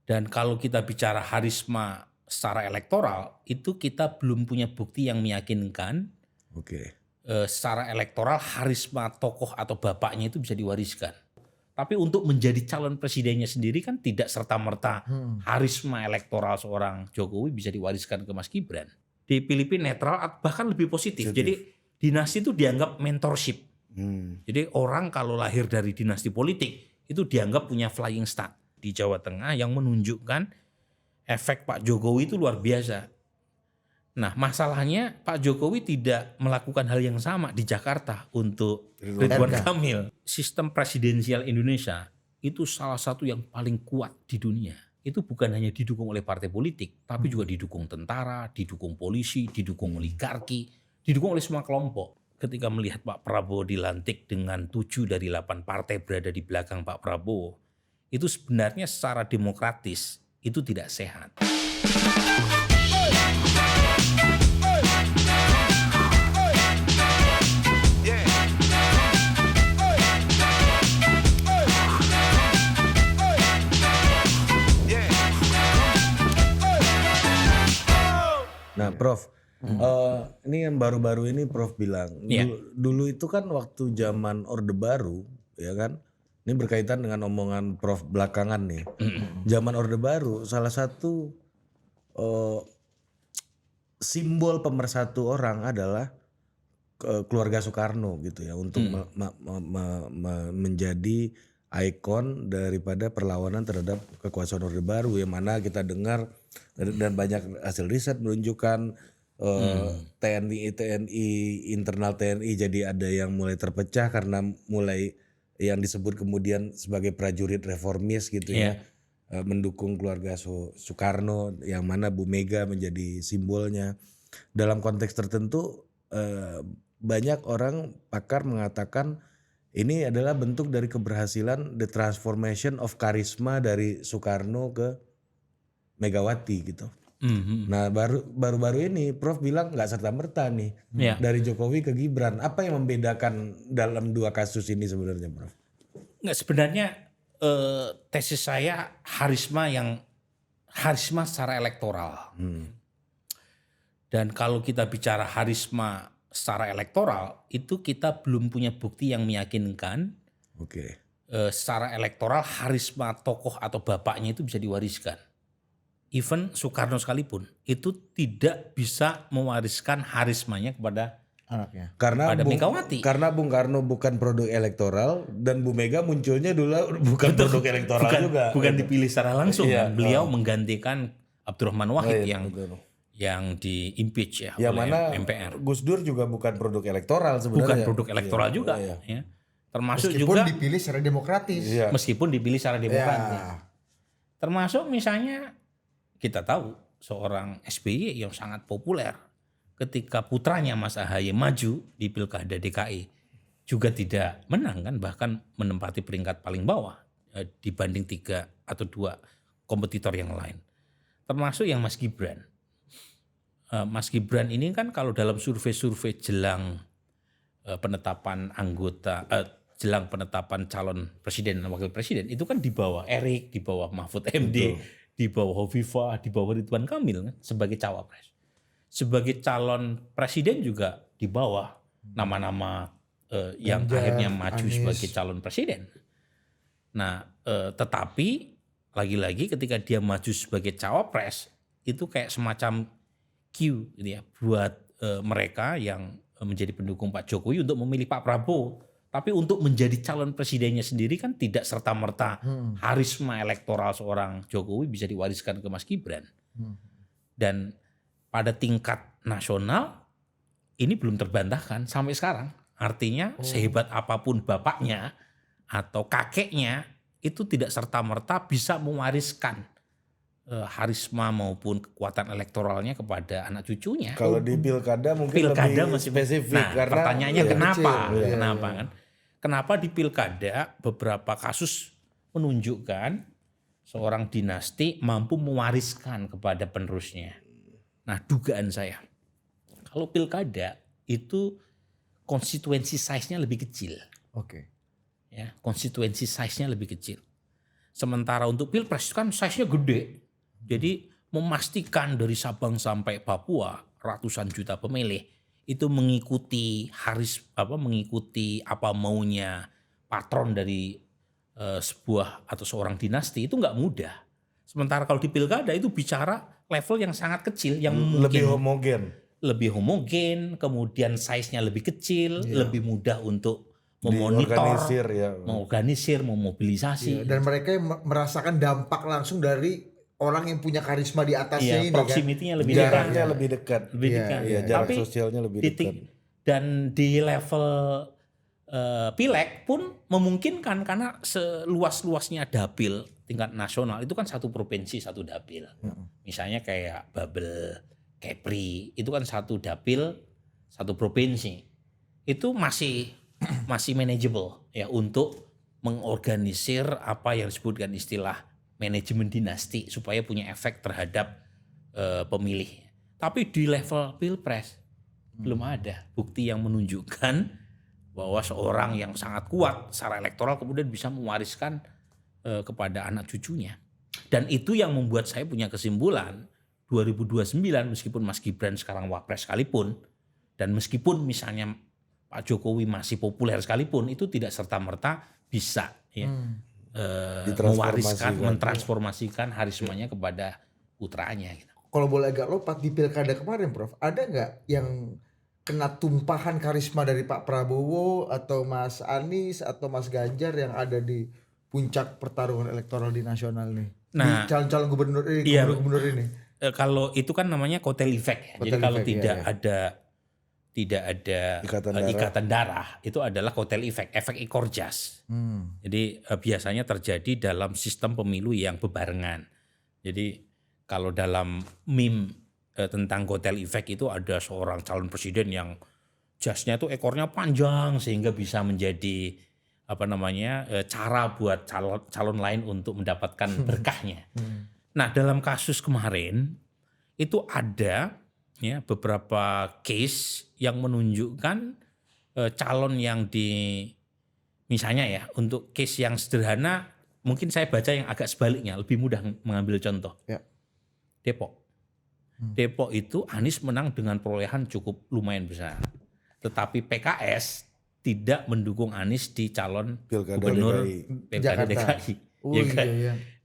Dan kalau kita bicara harisma secara elektoral, itu kita belum punya bukti yang meyakinkan Oke. secara elektoral harisma tokoh atau bapaknya itu bisa diwariskan. Tapi untuk menjadi calon presidennya sendiri kan tidak serta-merta harisma elektoral seorang Jokowi bisa diwariskan ke Mas Gibran. Di Filipina netral bahkan lebih positif. Jadi dinasti itu dianggap mentorship. Jadi orang kalau lahir dari dinasti politik itu dianggap punya flying start. Di Jawa Tengah yang menunjukkan efek Pak Jokowi itu luar biasa. Nah masalahnya Pak Jokowi tidak melakukan hal yang sama di Jakarta untuk Ridwan Kamil. Sistem presidensial Indonesia itu salah satu yang paling kuat di dunia. Itu bukan hanya didukung oleh partai politik, tapi juga didukung tentara, didukung polisi, didukung oligarki, didukung oleh semua kelompok. Ketika melihat Pak Prabowo dilantik dengan 7 dari 8 partai berada di belakang Pak Prabowo, itu sebenarnya secara demokratis itu tidak sehat. Nah, Prof, ini yang baru-baru ini Prof bilang, dulu itu kan waktu zaman Orde Baru, ya kan? Ini berkaitan dengan omongan Prof belakangan nih. Zaman Orde Baru, salah satu simbol pemersatu orang adalah keluarga Soekarno gitu ya, untuk menjadi ikon daripada perlawanan terhadap kekuasaan Orde Baru, yang mana kita dengar dan banyak hasil riset menunjukkan TNI internal TNI jadi ada yang mulai terpecah karena mulai yang disebut kemudian sebagai prajurit reformis gitu ya, mendukung keluarga Soekarno, yang mana Bu Mega menjadi simbolnya. Dalam konteks tertentu banyak orang pakar mengatakan ini adalah bentuk dari keberhasilan the transformation of karisma dari Soekarno ke Megawati gitu. Nah baru-baru ini Prof bilang nggak serta-merta nih dari Jokowi ke Gibran. Apa yang membedakan dalam dua kasus ini sebenarnya, Prof? Nggak, sebenarnya tesis saya harisma secara elektoral. Dan kalau kita bicara harisma secara elektoral, itu kita belum punya bukti yang meyakinkan secara elektoral harisma tokoh atau bapaknya itu bisa diwariskan. Even Soekarno sekalipun itu tidak bisa mewariskan harismanya kepada anaknya. pada Megawati. Karena Bung Karno bukan produk elektoral dan Bu Mega munculnya dulu bukan produk elektoral juga. Bukan dipilih secara langsung. Beliau menggantikan Abdurrahman Wahid yang di impeach yang oleh mana MPR. Gus Dur juga bukan produk elektoral sebenarnya. Bukan produk elektoral juga. Ya. Termasuk Meskipun juga dipilih secara demokratis. meskipun dipilih secara demokratis. Termasuk misalnya kita tahu seorang SBY yang sangat populer ketika putranya Mas AHY maju di Pilkada DKI juga tidak menang kan, bahkan menempati peringkat paling bawah dibanding 3 atau 2 kompetitor yang lain. Termasuk yang Mas Gibran. Mas Gibran ini kan kalau dalam survei-survei jelang penetapan jelang penetapan calon presiden dan wakil presiden itu kan di bawah Erik, di bawah Mahfud MD, di bawah Hovifah, di bawah Ridwan Kamil kan, sebagai cawapres. Sebagai calon presiden juga di bawah nama-nama yang akhirnya maju sebagai calon presiden. Nah, tetapi lagi-lagi ketika dia maju sebagai cawapres itu kayak semacam cue gitu ya buat mereka yang menjadi pendukung Pak Jokowi untuk memilih Pak Prabowo. Tapi untuk menjadi calon presidennya sendiri kan tidak serta-merta harisma elektoral seorang Jokowi bisa diwariskan ke Mas Gibran. Dan pada tingkat nasional ini belum terbantahkan sampai sekarang. Artinya sehebat apapun bapaknya atau kakeknya itu tidak serta-merta bisa mewariskan harisma maupun kekuatan elektoralnya kepada anak cucunya. Kalau di pilkada mungkin lebih masih spesifik. Nah, karena pertanyaannya kenapa? Kecil. Kenapa kan? Kenapa di pilkada beberapa kasus menunjukkan seorang dinasti mampu mewariskan kepada penerusnya. Nah, dugaan saya kalau pilkada itu konstituensi size-nya lebih kecil. Oke. Ya, konstituensi size-nya lebih kecil. Sementara untuk Pilpres kan size-nya gede. Jadi memastikan dari Sabang sampai Papua ratusan juta pemilih itu mengikuti mengikuti apa maunya patron dari sebuah atau seorang dinasti itu nggak mudah. Sementara kalau di pilkada itu bicara level yang sangat kecil yang lebih homogen, kemudian size-nya lebih kecil, lebih mudah untuk memonitor, mengorganisir, memobilisasi. Dan mereka yang merasakan dampak langsung dari orang yang punya karisma di atasnya ini proximity-nya kan. lebih jaraknya lebih dekat. Jarak Tapi sosialnya lebih dekat. Dan di level pileg pun memungkinkan karena seluas-luasnya dapil tingkat nasional itu kan satu provinsi satu dapil. Misalnya kayak Babel, Kepri itu kan satu dapil satu provinsi. Itu masih manageable ya untuk mengorganisir apa yang disebutkan istilah manajemen dinasti supaya punya efek terhadap pemilih. Tapi di level pilpres belum ada bukti yang menunjukkan bahwa seorang yang sangat kuat secara elektoral kemudian bisa mewariskan kepada anak cucunya. Dan itu yang membuat saya punya kesimpulan 2029 meskipun Mas Gibran sekarang wapres sekalipun dan meskipun misalnya Pak Jokowi masih populer sekalipun itu tidak serta-merta bisa mewariskan, mentransformasikan harismanya kepada putranya. Gitu. Kalau boleh agak lompat di pilkada kemarin Prof, ada nggak yang kena tumpahan karisma dari Pak Prabowo atau Mas Anies atau Mas Ganjar yang ada di puncak pertarungan elektoral di nasional nih? Nah, di calon-calon gubernur ini, gubernur ini. Kalau itu kan namanya kotel efek. Jadi kalau tidak ada ikatan darah itu adalah kotel efek ekor jas. Jadi biasanya terjadi dalam sistem pemilu yang bebarengan. Jadi kalau dalam meme tentang kotel efek itu ada seorang calon presiden yang jasnya itu ekornya panjang sehingga bisa menjadi cara buat calon lain untuk mendapatkan berkahnya. Nah, dalam kasus kemarin itu ada beberapa case yang menunjukkan calon yang misalnya ya untuk case yang sederhana mungkin saya baca yang agak sebaliknya lebih mudah mengambil contoh. Depok. Depok itu Anies menang dengan perolehan cukup lumayan besar. Tetapi PKS tidak mendukung Anies di calon gubernur Pilkada DKI.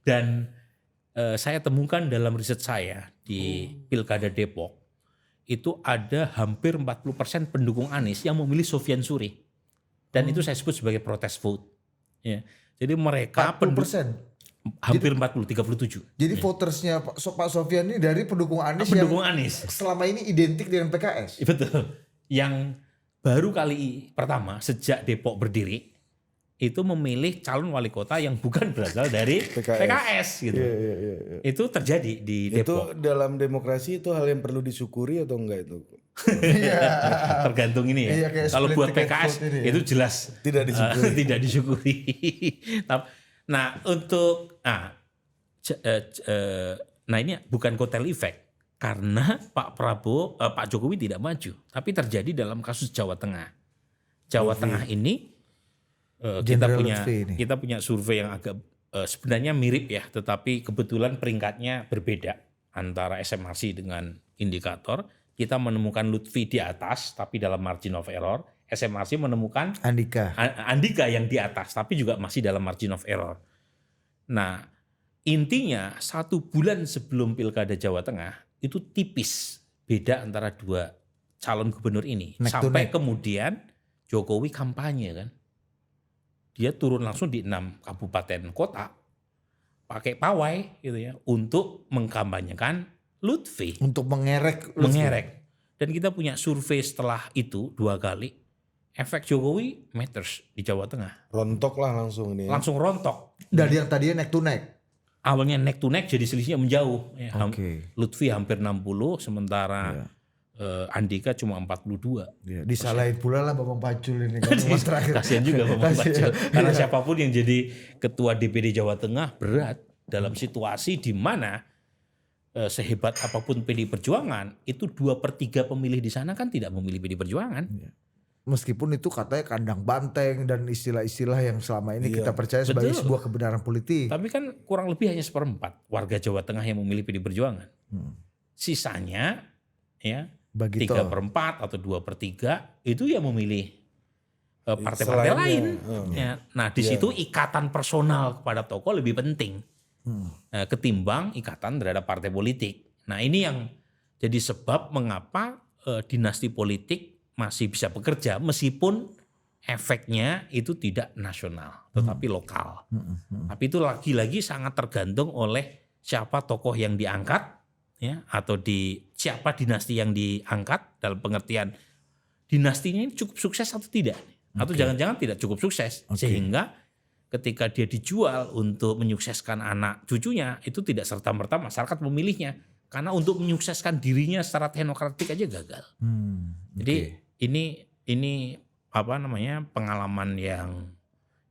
Dan saya temukan dalam riset saya di Pilkada Depok itu ada hampir 40% pendukung Anies yang memilih Sofyan Suri. Dan itu saya sebut sebagai protest vote. Ya. Jadi mereka 40%? Hampir 37. Jadi votersnya Pak Sofyan ini dari pendukung Anies Anies. Selama ini identik dengan PKS. Betul. Yang baru kali pertama sejak Depok berdiri itu memilih calon wali kota yang bukan berasal dari PKS gitu. Itu terjadi di Depok. Itu dalam demokrasi itu hal yang perlu disyukuri atau enggak itu? Tergantung ini ya. Kalau buat PKS itu jelas tidak disyukuri. Nah untuk ini bukan kotel efek karena Pak Jokowi tidak maju, tapi terjadi dalam kasus Jawa Tengah. Jawa Tengah ini kita punya survei yang agak sebenarnya mirip ya, tetapi kebetulan peringkatnya berbeda antara SMRC dengan indikator. Kita menemukan Lutfi di atas, tapi dalam margin of error. SMRC menemukan Andika yang di atas, tapi juga masih dalam margin of error. Nah, intinya 1 bulan sebelum Pilkada Jawa Tengah itu tipis beda antara dua calon gubernur ini. Sampai kemudian Jokowi kampanye kan. Dia turun langsung di 6 kabupaten kota pakai pawai gitu ya untuk mengkampanyekan Lutfi. Untuk mengerek. Dan kita punya survei setelah itu 2 kali. Efek Jokowi matters di Jawa Tengah. Rontok lah langsung nih. Langsung rontok. Dari yang tadinya neck to neck. Awalnya neck to neck jadi selisihnya menjauh. Lutfi hampir 60 sementara Andika cuma 42. Disalahin pula lah Bambang Pacul ini kan terakhir. Kasian juga Bambang Pacul. Karena siapapun yang jadi ketua DPD Jawa Tengah berat dalam situasi di mana sehebat apapun PDI Perjuangan itu 2/3 pemilih di sana kan tidak memilih PDI Perjuangan. meskipun itu katanya kandang banteng dan istilah-istilah yang selama ini kita percaya sebagai betul. sebuah kebenaran politik. Tapi kan kurang lebih hanya 1/4 warga Jawa Tengah yang memilih PD Perjuangan. Sisanya ya Bagi 3/4 atau 2/3 itu yang memilih partai-partai Selainnya, lain. Ya. Nah di situ ikatan personal kepada tokoh lebih penting ketimbang ikatan terhadap partai politik. Nah ini yang jadi sebab mengapa dinasti politik masih bisa bekerja meskipun efeknya itu tidak nasional tetapi lokal. Tapi itu lagi-lagi sangat tergantung oleh siapa tokoh yang diangkat ya atau siapa dinasti yang diangkat dalam pengertian dinastinya ini cukup sukses atau tidak atau jangan-jangan tidak cukup sukses sehingga ketika dia dijual untuk menyukseskan anak cucunya itu tidak serta-merta masyarakat memilihnya karena untuk menyukseskan dirinya secara teknokratik aja gagal. Jadi ini apa namanya pengalaman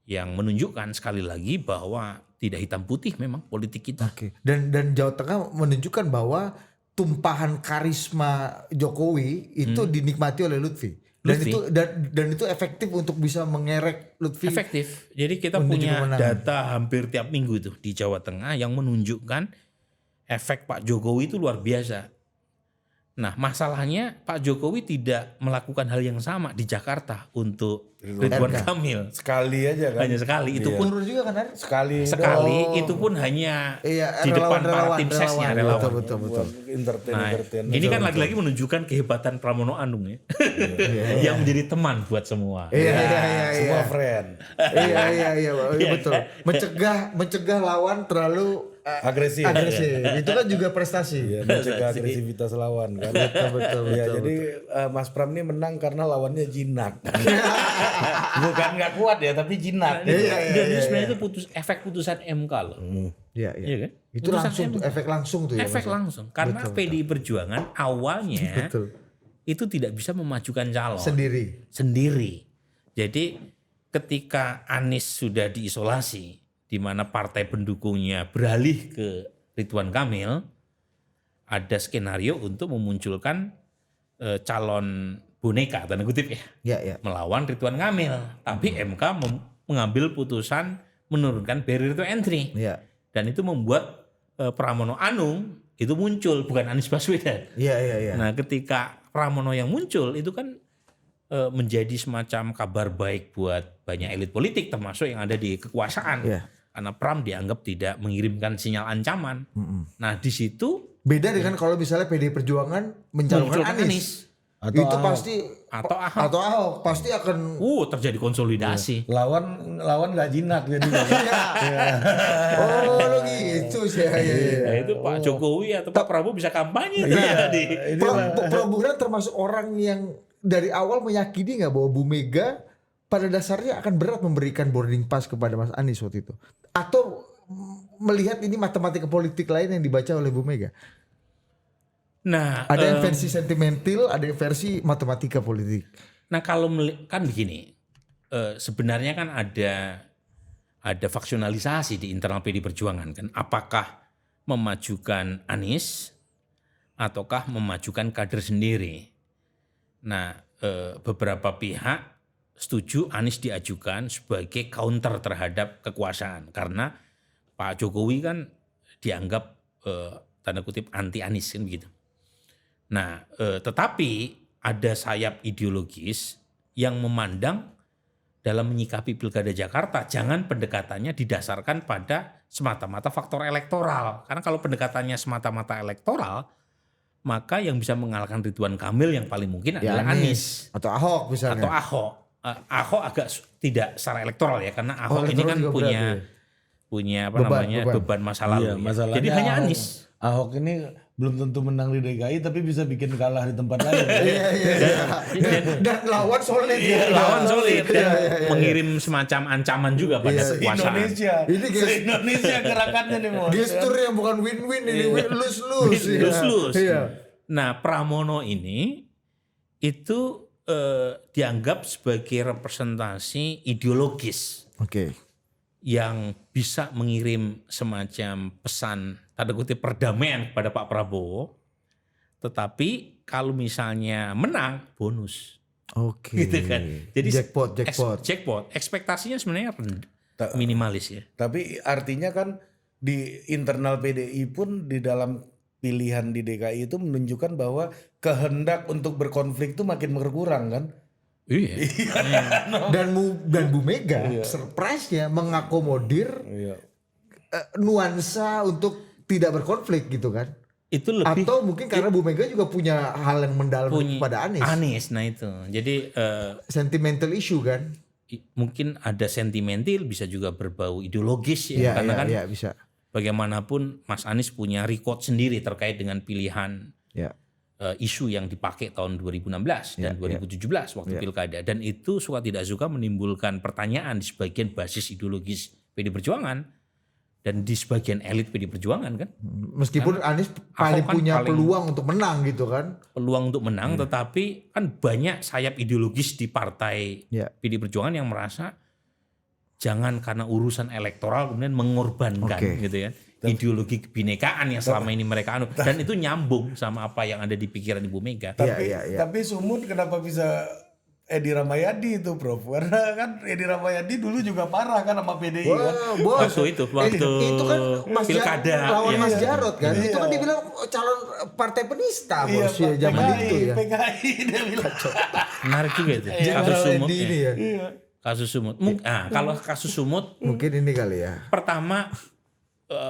yang menunjukkan sekali lagi bahwa tidak hitam putih memang politik kita. Dan Jawa Tengah menunjukkan bahwa tumpahan karisma Jokowi itu dinikmati oleh Lutfi. Dan itu efektif untuk bisa mengerek Lutfi. Efektif. Jadi kita punya data hampir tiap minggu itu di Jawa Tengah yang menunjukkan efek Pak Jokowi itu luar biasa. Nah masalahnya Pak Jokowi tidak melakukan hal yang sama di Jakarta untuk Ridwan Kamil. Sekali aja kan. Hanya sekali. Itu pun turun juga kan? Sekali itu pun hanya di depan para tim sesnya relawan. Betul. Entertain. Ini kan lagi-lagi menunjukkan kehebatan Pramono Anung ya. Yang menjadi teman buat semua. Iya. Semua friend. Iya betul. Mencegah lawan terlalu Agresif. Itu kan juga prestasi. Ya, mencegah agresivitas lawan kan. Betul. Jadi Mas Pram ini menang karena lawannya jinak. Bukan nggak kuat ya, tapi jinak. Dan itu sebenarnya itu efek putusan MK loh. Iya. Iya kan? Itu langsung tuh, efek langsung tuh ya. Efek langsung. Karena PDI Perjuangan awalnya itu tidak bisa memajukan calon sendiri. Jadi ketika Anies sudah diisolasi di mana partai pendukungnya beralih ke Ridwan Kamil, ada skenario untuk memunculkan calon boneka tanda kutip ya, melawan Ridwan Kamil. Tapi MK mengambil putusan menurunkan barrier to entry, dan itu membuat Pramono Anung itu muncul, bukan Anies Baswedan. Nah, ketika Pramono yang muncul itu kan menjadi semacam kabar baik buat banyak elit politik termasuk yang ada di kekuasaan. Karena Pram dianggap tidak mengirimkan sinyal ancaman. Nah di situ beda dengan kalau misalnya PDI Perjuangan mencalonkan Anies. Atau itu Ahok. Pasti atau Ahok pasti akan terjadi konsolidasi. Lawan nggak jinak jadi. Lo gitu sih. Itu Pak Jokowi atau Pak Prabowo bisa kampanye. Prabowo termasuk orang yang dari awal meyakini nggak bahwa Bu Mega pada dasarnya akan berat memberikan boarding pass kepada Mas Anies waktu itu, atau melihat ini matematika politik lain yang dibaca oleh Bu Mega. Nah, ada yang versi sentimental, ada yang versi matematika politik. Nah, kalau kan begini, sebenarnya kan ada faksionalisasi di internal PD Perjuangan kan. Apakah memajukan Anies ataukah memajukan kader sendiri? Nah, beberapa pihak setuju Anies diajukan sebagai counter terhadap kekuasaan karena Pak Jokowi kan dianggap tanda kutip anti Anies kan begitu. Nah, tetapi ada sayap ideologis yang memandang dalam menyikapi Pilkada Jakarta jangan pendekatannya didasarkan pada semata-mata faktor elektoral. Karena kalau pendekatannya semata-mata elektoral, maka yang bisa mengalahkan Ridwan Kamil yang paling mungkin adalah Anies atau Ahok misalnya. Atau Ahok. Ahok agak tidak secara elektoral ya karena Ahok ini kan punya beban masa lalu. Jadi hanya Anies. Ahok ini belum tentu menang di DKI tapi bisa bikin kalah di tempat lain. Dan lawan solid. Lawan solid dan mengirim semacam ancaman juga pada kekuasaan. Indonesia gerakannya nih mau. Gestur yang bukan win-win ini lose-lose. Nah, Pramono ini itu dianggap sebagai representasi ideologis. Yang bisa mengirim semacam pesan tanda kutip perdamaian kepada Pak Prabowo. Tetapi kalau misalnya menang bonus. Oke. gitu kan. Jadi Jackpot. ekspektasinya sebenarnya minimalis ya. Tapi artinya kan di internal PDI pun di dalam pilihan di DKI itu menunjukkan bahwa kehendak untuk berkonflik itu makin berkurang kan. Iya. Dan Bu Mega surprise-nya mengakomodir nuansa untuk tidak berkonflik gitu kan. Itu lebih atau mungkin karena Bu Mega juga punya hal yang mendalam kepada Anies. Nah itu. Jadi sentimental issue kan. Mungkin ada sentimental, bisa juga berbau ideologis ya. Karena kan bisa. Bagaimanapun Mas Anies punya record sendiri terkait dengan pilihan isu yang dipakai tahun 2016 dan 2017 waktu pilkada. Dan itu suka tidak suka menimbulkan pertanyaan di sebagian basis ideologis PD Perjuangan. Dan di sebagian elit PD Perjuangan kan. Meskipun kan Anies paling punya peluang untuk menang gitu kan. Peluang untuk menang tetapi kan banyak sayap ideologis di partai PD Perjuangan yang merasa jangan karena urusan elektoral kemudian mengorbankan gitu ya. Ideologi kebinekaan yang selama ini mereka dan itu nyambung sama apa yang ada di pikiran Ibu Mega. Tapi Sumut kenapa bisa Edi Ramayadi itu Prof? Karena kan Edi Ramayadi dulu juga parah kan sama PDI kan. Waktu itu kan Mas pilkada lawan Mas Jarod kan. Itu kan dibilang calon partai penista bos ya zaman itu ya. PKI dia bilang. Menarik juga itu. Kasus Sumut ya. Kasus Sumut. Kalau kasus Sumut mungkin ini kali ya. Pertama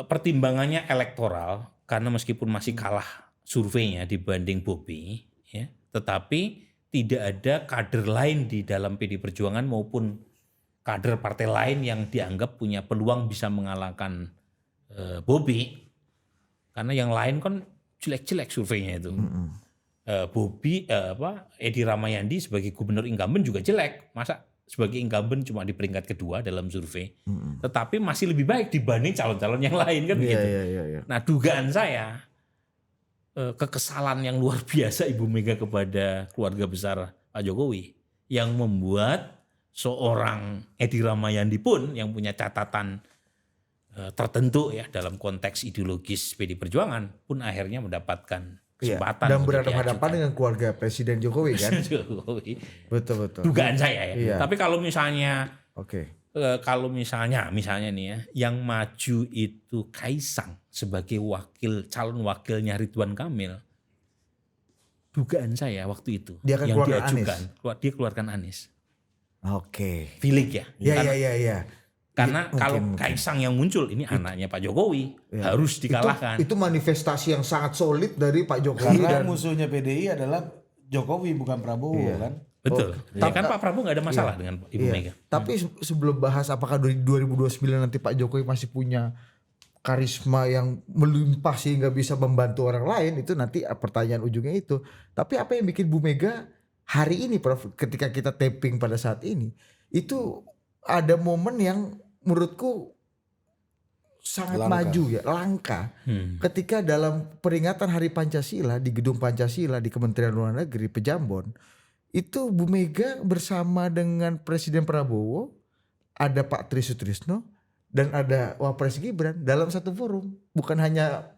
pertimbangannya elektoral karena meskipun masih kalah surveinya dibanding Bobi ya, tetapi tidak ada kader lain di dalam PD Perjuangan maupun kader partai lain yang dianggap punya peluang bisa mengalahkan Bobi. Karena yang lain kan jelek-jelek surveinya itu. Bobi Edi Ramayadi sebagai gubernur incumbent juga jelek. Masa sebagai incumbent cuma di peringkat kedua dalam survei. Tetapi masih lebih baik dibanding calon-calon yang lain kan begitu. Nah, dugaan saya kekesalan yang luar biasa Ibu Mega kepada keluarga besar Pak Jokowi yang membuat seorang Edi Ramayadi pun yang punya catatan tertentu ya dalam konteks ideologis PD Perjuangan pun akhirnya mendapatkan kesempatan dan berhadapan-hadapan dengan keluarga Presiden Jokowi kan. Jokowi. Betul. Dugaan saya ya. Tapi kalau misalnya misalnya nih ya, yang maju itu Kaisang sebagai calon wakilnya Ridwan Kamil, dugaan saya waktu itu dia akan yang diajukan, dia keluarkan Anies. Filik ya. Iya. Karena kalau Kaisang yang muncul ini anaknya Pak Jokowi harus dikalahkan. Itu manifestasi yang sangat solid dari Pak Jokowi. Karena musuhnya PDI adalah Jokowi bukan Prabowo kan. Betul. Kan Pak Prabowo nggak ada masalah dengan Ibu Mega. Tapi sebelum bahas apakah 2029 nanti Pak Jokowi masih punya karisma yang melimpah sehingga bisa membantu orang lain, itu nanti pertanyaan ujungnya itu. Tapi apa yang bikin Bu Mega hari ini Prof, ketika kita taping pada saat ini, itu ada momen yang menurutku sangat langka. Ketika dalam peringatan Hari Pancasila di Gedung Pancasila di Kementerian Luar Negeri Pejambon, itu Bu Mega bersama dengan Presiden Prabowo, ada Pak Tri Sutrisno dan ada Wapres Gibran dalam satu forum, bukan hanya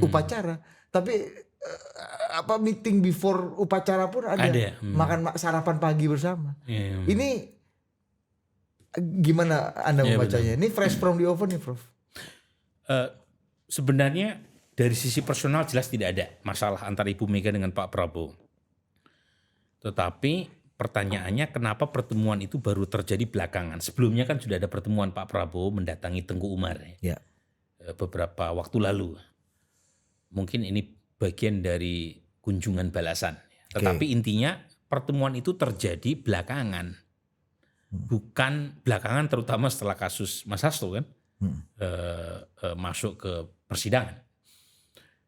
upacara, tapi meeting before upacara pun ada. Makan sarapan pagi bersama. Ini gimana Anda membacanya? Ini fresh from the oven nih, Prof. Sebenarnya dari sisi personal jelas tidak ada masalah antara Ibu Mega dengan Pak Prabowo. Tetapi pertanyaannya kenapa pertemuan itu baru terjadi belakangan? Sebelumnya kan sudah ada pertemuan Pak Prabowo mendatangi Tengku Umar beberapa waktu lalu. Mungkin ini bagian dari kunjungan balasan. Tetapi intinya pertemuan itu terjadi belakangan. Bukan belakangan terutama setelah kasus Mas Hasto kan masuk ke persidangan.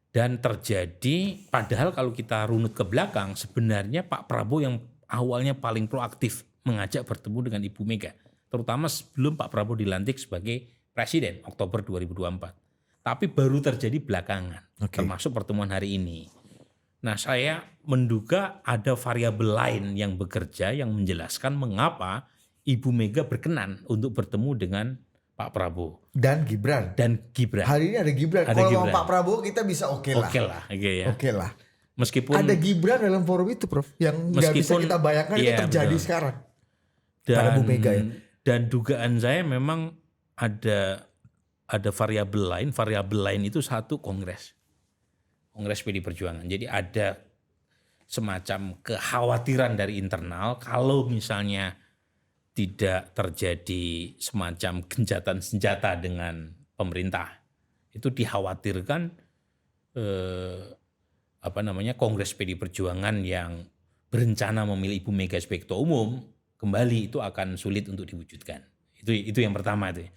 Dan terjadi padahal kalau kita runut ke belakang sebenarnya Pak Prabowo yang awalnya paling proaktif mengajak bertemu dengan Ibu Mega. Terutama sebelum Pak Prabowo dilantik sebagai presiden Oktober 2024. Tapi baru terjadi belakangan termasuk pertemuan hari ini. Nah saya menduga ada variabel lain yang bekerja yang menjelaskan mengapa Ibu Mega berkenan untuk bertemu dengan Pak Prabowo dan Gibran. Hari ini ada Gibran. Kalau Pak Prabowo kita bisa oke lah. Oke lah. Meskipun ada Gibran dalam forum itu, Prof, yang nggak bisa Meskipun- kita bayangkan itu iya, terjadi betul. sekarang. Pada Bu Mega ya. Dan dugaan saya memang ada variabel lain. Variabel lain itu satu Kongres PD Perjuangan. Jadi ada semacam kekhawatiran dari internal kalau misalnya tidak terjadi semacam gencatan senjata dengan pemerintah. Itu dikhawatirkan Kongres PD Perjuangan yang berencana memilih Ibu Mega sebagai ketua umum kembali itu akan sulit untuk diwujudkan. Itu yang pertama itu.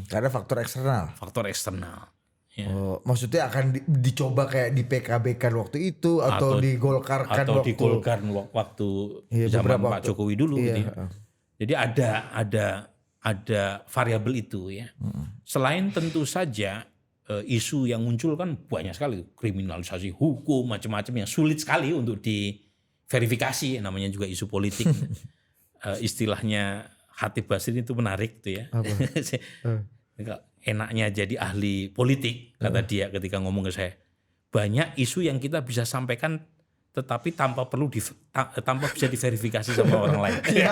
Karena faktor eksternal. Faktor eksternal. Ya. Oh, maksudnya akan dicoba kayak di PKB kan waktu itu atau digolkarkan atau waktu digolkan waktu Iya, zaman beberapa Pak waktu. Jokowi dulu Iya, gitu ya. Jadi ada variabel itu ya. Selain tentu saja isu yang muncul kan banyak sekali, kriminalisasi hukum macam-macam yang sulit sekali untuk diverifikasi, namanya juga isu politik. Istilahnya Hatib Basri itu menarik tuh ya. Enaknya jadi ahli politik kata dia ketika ngomong ke saya. Banyak isu yang kita bisa sampaikan tetapi tanpa bisa diverifikasi sama orang lain. Iya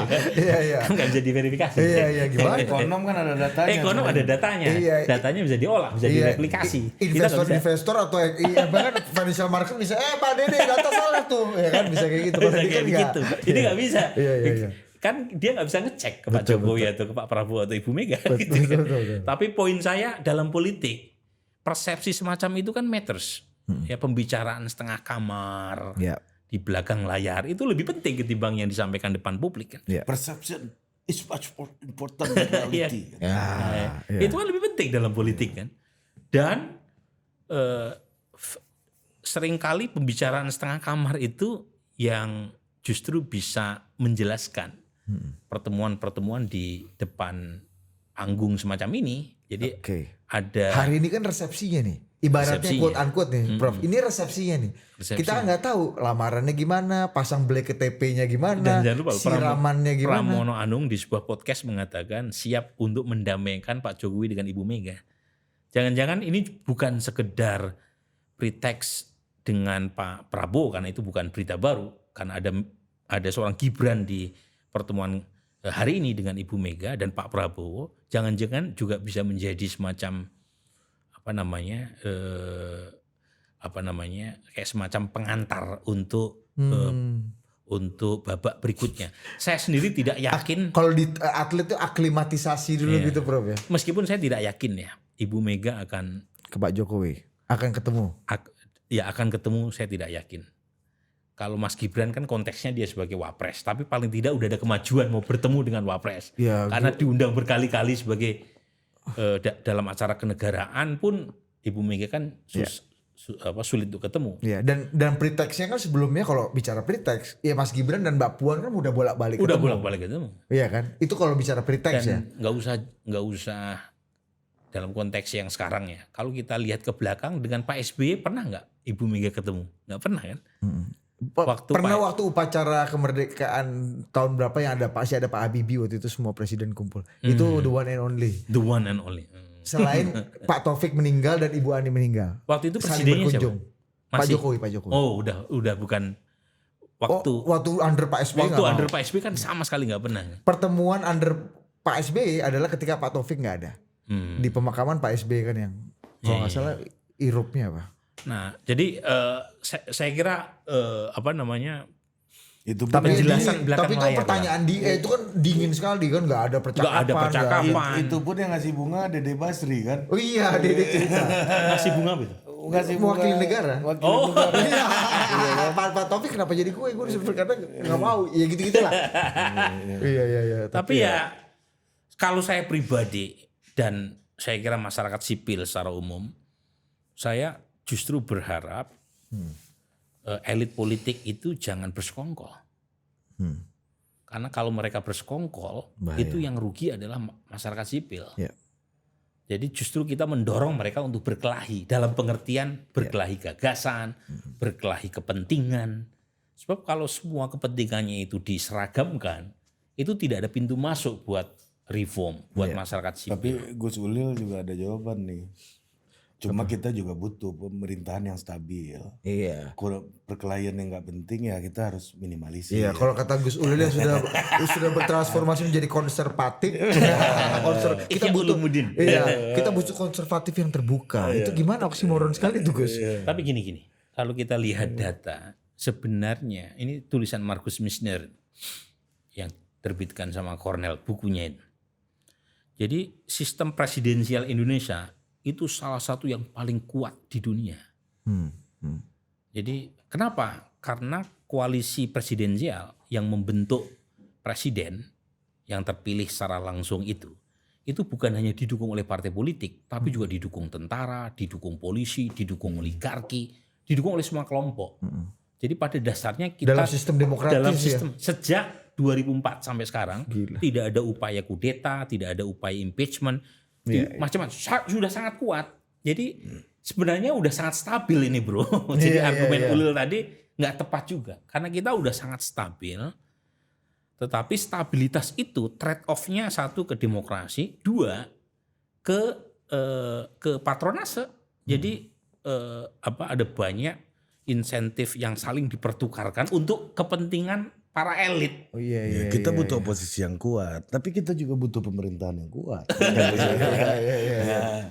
kan? Iya. Kan nggak bisa diverifikasi. Iya, gimana? Ekonom kan ada datanya. Ekonom ada datanya. Iya. Datanya bisa diolah, bisa direplikasi. Kita nggak bisa. Investor atau bahkan financial market bisa Pak Dede data salah tuh, ya kan bisa kayak gitu. Bisa Kalau kayak kan begitu. Ini nggak bisa. Iya. Kan dia nggak bisa ngecek ke Pak Jokowi atau ke Pak Prabowo atau Ibu Mega. Gitu kan. Betul. Tapi poin saya dalam politik, persepsi semacam itu kan matters. Ya, pembicaraan setengah kamar Ya. di belakang layar itu lebih penting ketimbang yang disampaikan depan publik kan. Perception is much more important than reality. Itu kan lebih penting dalam politik kan. Dan seringkali pembicaraan setengah kamar itu yang justru bisa menjelaskan pertemuan-pertemuan di depan panggung semacam ini. Jadi ada Hari ini kan resepsinya nih. Ibaratnya Resepsinya. quote unquote nih, Prof. Ini resepsinya nih. Kita kan nggak tahu lamarannya gimana, pasang black KTP-nya gimana, Dan jangan lupa, siramannya gimana. Pramono Anung di sebuah podcast mengatakan siap untuk mendamaikan Pak Jokowi dengan Ibu Mega. Jangan-jangan ini bukan sekedar pretext dengan Pak Prabowo karena itu bukan berita baru, karena ada seorang Gibran di pertemuan hari ini dengan Ibu Mega dan Pak Prabowo. Jangan-jangan juga bisa menjadi semacam kayak semacam pengantar untuk babak berikutnya. Saya sendiri tidak yakin. Kalau di atlet itu aklimatisasi dulu gitu, Prof ya. Meskipun saya tidak yakin ya, Ibu Mega akan Ke Pak Jokowi akan ketemu. akan ketemu, saya tidak yakin. Kalau Mas Gibran kan konteksnya dia sebagai wapres, tapi paling tidak udah ada kemajuan mau bertemu dengan wapres. Ya, Karena diundang berkali-kali sebagai dalam acara kenegaraan pun Ibu Mega kan sulit untuk ketemu. Ya, dan pretextnya kan sebelumnya kalau bicara pretext, ya Mas Gibran dan Mbak Puan kan udah bolak-balik Udah ketemu. bolak-balik ketemu. Iya kan? Itu kalau bicara pretext ya. Dan nggak usah dalam konteks yang sekarang ya. Kalau kita lihat ke belakang dengan Pak SBY pernah nggak Ibu Mega ketemu? Nggak pernah kan? Waktu upacara kemerdekaan tahun berapa yang ada ada Pak Habibie waktu itu semua presiden kumpul. Itu the one and only. The one and only. Selain Pak Taufik meninggal dan Ibu Ani meninggal. Waktu itu saling presidennya berkunjung. siapa? Pak Jokowi. Oh, udah bukan Waktu under Pak SBY waktu nggak under mau. Pak SBY kan sama sekali nggak pernah. Pertemuan under Pak SBY adalah ketika Pak Taufik nggak ada. Di pemakaman Pak SBY kan yang kalau nggak salah irupnya apa? Nah, jadi saya kira Itu Tapi penjelasan belakang tapi itu layar pertanyaan itu kan dingin sekali kan, nggak ada percakapan. Nggak ada percakapan. itu pun yang ngasih bunga Dede Basri kan. Oh iya, Dede cerita. ngasih bunga gitu. Ngasih Mewakili negara. Wakil negara. Iya, Pak Taufik kenapa jadi gue disuruh berkata nggak mau, ya gitu lah. Iya. Tapi ya kalau saya pribadi dan saya kira masyarakat sipil secara umum, saya justru berharap elit politik itu jangan bersekongkol. Karena kalau mereka bersekongkol, Bahaya. itu yang rugi adalah masyarakat sipil. Ya. Jadi justru kita mendorong mereka untuk berkelahi dalam pengertian berkelahi gagasan, berkelahi kepentingan. Sebab kalau semua kepentingannya itu diseragamkan, itu tidak ada pintu masuk buat reform, buat masyarakat sipil. Tapi Gus Ulil juga ada jawaban nih. Cuma kita juga butuh pemerintahan yang stabil. Iya. Kalau perkelahian yang nggak penting ya kita harus minimalisir. Iya, kalau kata Gus Ulil yang sudah bertransformasi menjadi konservatif, kita butuh, kita butuh konservatif yang terbuka. Itu gimana oksimoron sekali tuh Gus? Tapi gini, kalau kita lihat data, sebenarnya ini tulisan Marcus Missner yang terbitkan sama Cornell bukunya itu. Jadi sistem presidensial Indonesia itu salah satu yang paling kuat di dunia. Jadi kenapa? Karena koalisi presidensial yang membentuk presiden yang terpilih secara langsung itu bukan hanya didukung oleh partai politik, tapi juga didukung tentara, didukung polisi, didukung oligarki, didukung oleh semua kelompok. Jadi pada dasarnya kita dalam sistem demokratis sejak 2004 sampai sekarang tidak ada upaya kudeta, tidak ada upaya impeachment. Macam-macam sudah sangat kuat. Jadi sebenarnya udah sangat stabil ini bro. Jadi argumen Ulil tadi nggak tepat juga. Karena kita udah sangat stabil. Tetapi stabilitas itu trade off-nya satu ke demokrasi, dua ke patronase. Jadi ada banyak insentif yang saling dipertukarkan untuk kepentingan para elit. Kita butuh oposisi yang kuat, tapi kita juga butuh pemerintahan yang kuat.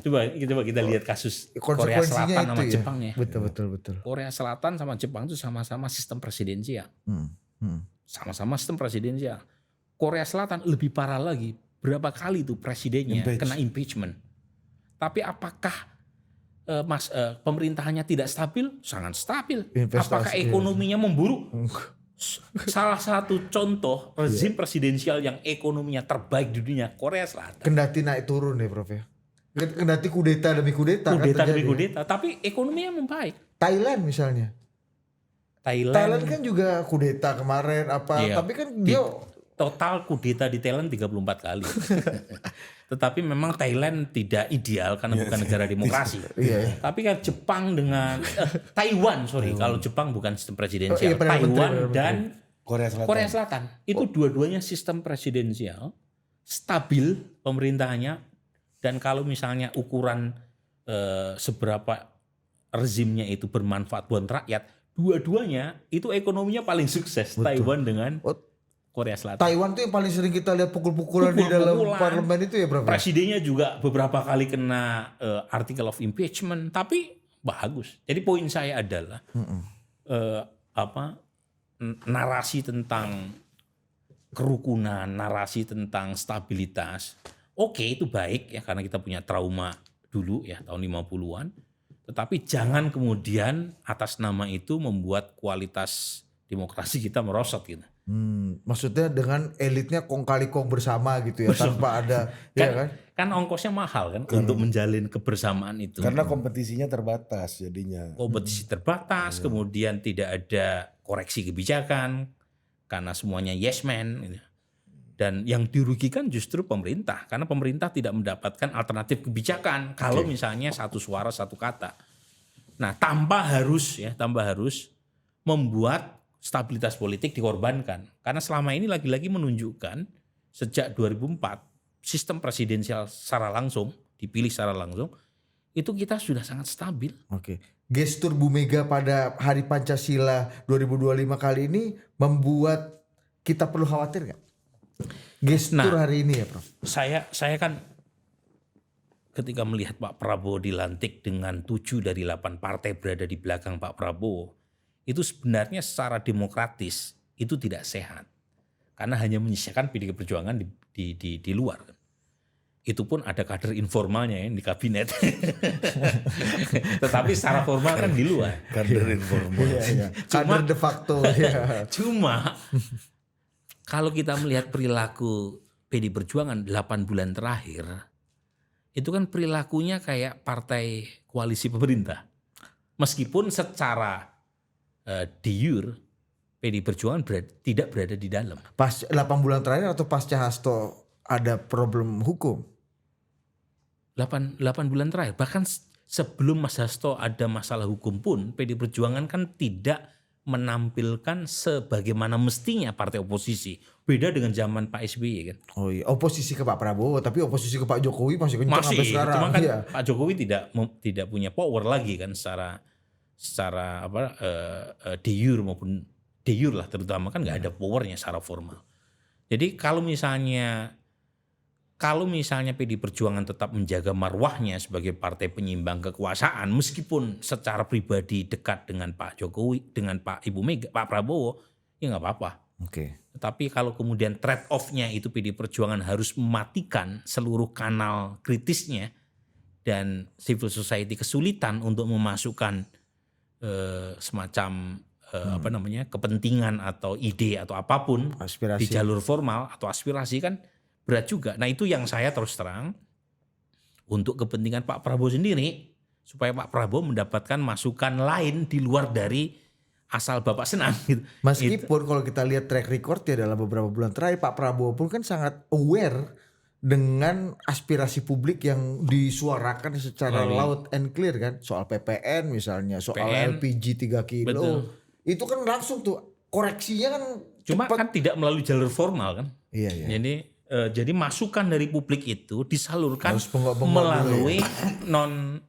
Coba kita lihat kasus Korea Selatan sama Jepang ya. Betul. Korea Selatan sama Jepang itu sama-sama sistem presidensial. Sama-sama sistem presidensial. Korea Selatan lebih parah lagi. Berapa kali tuh presidennya kena impeachment. Tapi apakah pemerintahannya tidak stabil? Sangat stabil. Apakah ekonominya memburuk? Salah satu contoh rezim presidensial yang ekonominya terbaik di dunia, Korea Selatan. Kendati naik turun ya Prof ya. Kendati kudeta demi kudeta. Kudeta demi kudeta, tapi ekonominya membaik. Thailand misalnya. Thailand kan juga kudeta kemarin tapi kan dia total kudeta di Thailand 34 kali. Tetapi memang Thailand tidak ideal karena bukan negara demokrasi. Tapi kan Jepang dengan Taiwan, kalau Jepang bukan sistem presidensial. Taiwan dan Korea Selatan. Itu dua-duanya sistem presidensial, stabil pemerintahannya, dan kalau misalnya ukuran seberapa rezimnya itu bermanfaat buat rakyat, dua-duanya itu ekonominya paling sukses. Taiwan dengan Korea Selatan. Taiwan tuh yang paling sering kita lihat pukul-pukulan di dalam parlemen itu ya Bro. Presidennya juga beberapa kali kena article of impeachment, tapi bagus. Jadi poin saya adalah narasi tentang kerukunan, narasi tentang stabilitas. Oke, itu baik ya karena kita punya trauma dulu ya tahun 50-an. Tetapi jangan kemudian atas nama itu membuat kualitas demokrasi kita merosot gitu. Maksudnya dengan elitnya kong kali kong bersama gitu ya tanpa ada kan ongkosnya mahal kan untuk menjalin kebersamaan itu. Karena kompetisinya terbatas jadinya. Kompetisi terbatas, kemudian tidak ada koreksi kebijakan karena semuanya yes man gitu. Dan yang dirugikan justru pemerintah karena pemerintah tidak mendapatkan alternatif kebijakan kalau misalnya satu suara satu kata. Nah, tanpa harus membuat stabilitas politik dikorbankan. Karena selama ini lagi-lagi menunjukkan sejak 2004 sistem presidensial secara langsung, dipilih secara langsung, itu kita sudah sangat stabil. Gestur Bu Mega pada Hari Pancasila 2025 kali ini membuat kita perlu khawatir nggak? Gestur hari ini ya Prof? Saya kan ketika melihat Pak Prabowo dilantik dengan 7 dari 8 partai berada di belakang Pak Prabowo, itu sebenarnya secara demokratis itu tidak sehat. Karena hanya menyisakan PDIP Perjuangan di luar. Itu pun ada kader informalnya ya di kabinet. Tetapi secara formal kan di luar. Kader informal. Kader de facto. Cuma kalau kita melihat perilaku PDIP Perjuangan 8 bulan terakhir, itu kan perilakunya kayak partai koalisi pemerintah. Meskipun secara de jure PDIP Perjuangan tidak berada di dalam. Pas 8 bulan terakhir atau pasca Hasto ada problem hukum? 8 bulan terakhir. Bahkan sebelum Mas Hasto ada masalah hukum pun PDIP Perjuangan kan tidak menampilkan sebagaimana mestinya partai oposisi. Beda dengan zaman Pak SBY kan. Oh iya, oposisi ke Pak Prabowo, tapi oposisi ke Pak Jokowi masih kencang sampai sekarang. Cuma kan Iya. Pak Jokowi tidak punya power lagi kan secara de jure maupun de jure lah, terutama kan nggak ada powernya secara formal. Jadi kalau misalnya PD Perjuangan tetap menjaga marwahnya sebagai partai penyimbang kekuasaan, meskipun secara pribadi dekat dengan Pak Jokowi, dengan Pak Prabowo, ya nggak apa-apa. Oke. Tetapi kalau kemudian trade off-nya itu PD Perjuangan harus mematikan seluruh kanal kritisnya dan civil society kesulitan untuk memasukkan semacam kepentingan atau ide atau apapun Aspirasi. di jalur formal atau aspirasi kan berat juga. Nah itu yang saya terus terang untuk kepentingan Pak Prabowo sendiri supaya Pak Prabowo mendapatkan masukan lain di luar dari asal Bapak senang gitu. Meskipun kalau kita lihat track record ya dalam beberapa bulan terakhir Pak Prabowo pun kan sangat aware dengan aspirasi publik yang disuarakan secara loud and clear kan. Soal PPN misalnya, soal LPG 3 kilo. Betul. Itu kan langsung tuh koreksinya kan Cuma cepat. kan tidak melalui jalur formal kan. Iya. Jadi masukan dari publik itu disalurkan Harus bengok-bengok melalui non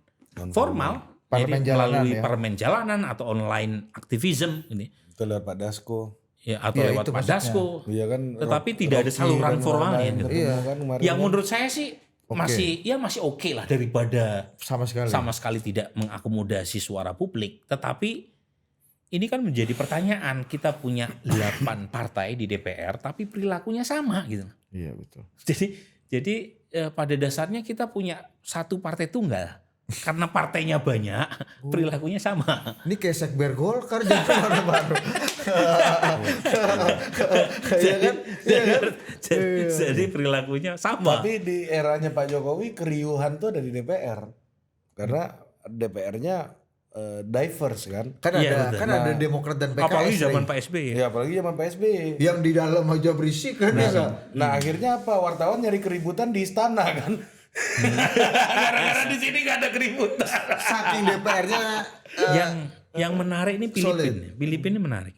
formal. Parlemen Jadi jalanan melalui ya. parlemen jalanan atau online activism ini. Itu lewat Pak Dasko. Ya, atau Ya, lewat itu Pak maksudnya. Dasko. Iya kan. Tetapi tidak ada Rocky saluran dan formalnya. lain-lain Gitu. ketemu Iya. kan kemarin Yang kan. menurut saya sih masih oke lah daripada sama sekali. tidak mengakomodasi suara publik. Tetapi ini kan menjadi pertanyaan, kita punya 8 partai di DPR tapi perilakunya sama gitu. Iya betul. Jadi pada dasarnya kita punya satu partai tunggal. Karena partainya banyak, perilakunya sama. Ini kayak sekber Golkar jadi orang baru. Iya kan? Jadi perilakunya sama. Tapi di eranya Pak Jokowi keriuhan tuh ada di DPR. Karena DPR-nya diverse kan. Kan Iya, ada betul. kan ada Demokrat dan PKS. Apalagi zaman nih. Pak SBY. Ya apalagi zaman Pak SBY. Yang di dalam aja berisik kan ya nggak? Nah akhirnya apa, wartawan nyari keributan di istana kan. Gara-gara di sini gak ada keributan. Saking DPR-nya Yang menarik ini Filipina. Filipina ini menarik.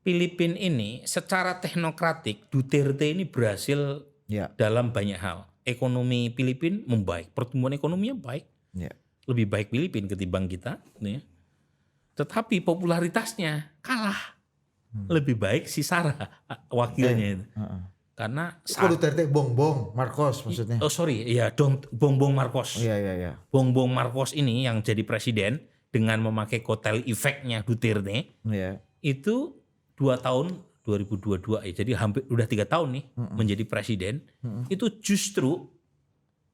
Filipina ini secara teknokratik Duterte ini berhasil ya. dalam banyak hal. Ekonomi Filipina membaik, pertumbuhan ekonominya baik. Ya. Lebih baik Filipina ketimbang kita. Ya. Tetapi popularitasnya kalah. Lebih baik si Sara wakilnya itu. Karena Kok Duterte Bongbong Marcos maksudnya. Bongbong Marcos. Iya. Bongbong Marcos ini yang jadi presiden dengan memakai kotel efeknya Duterte Iya. itu 2 tahun 2022 ya, jadi hampir udah 3 tahun nih menjadi presiden, itu justru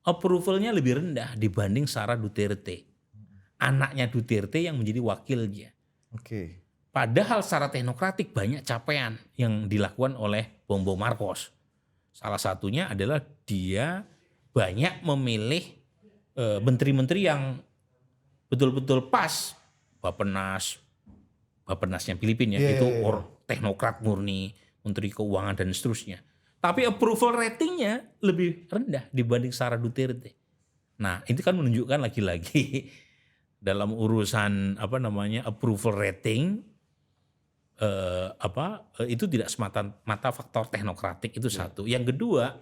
approval-nya lebih rendah dibanding Sara Duterte. Anaknya Duterte yang menjadi wakilnya. Oke. Padahal secara teknokratik banyak capaian yang dilakukan oleh Bongbong Marcos. Salah satunya adalah dia banyak memilih menteri-menteri yang betul-betul pas. Bappenasnya Filipina itu teknokrat murni, menteri keuangan dan seterusnya. Tapi approval ratingnya lebih rendah dibanding Sara Duterte. Nah, itu kan menunjukkan lagi-lagi dalam urusan approval rating itu tidak semata-mata faktor teknokratik itu satu. Yang kedua,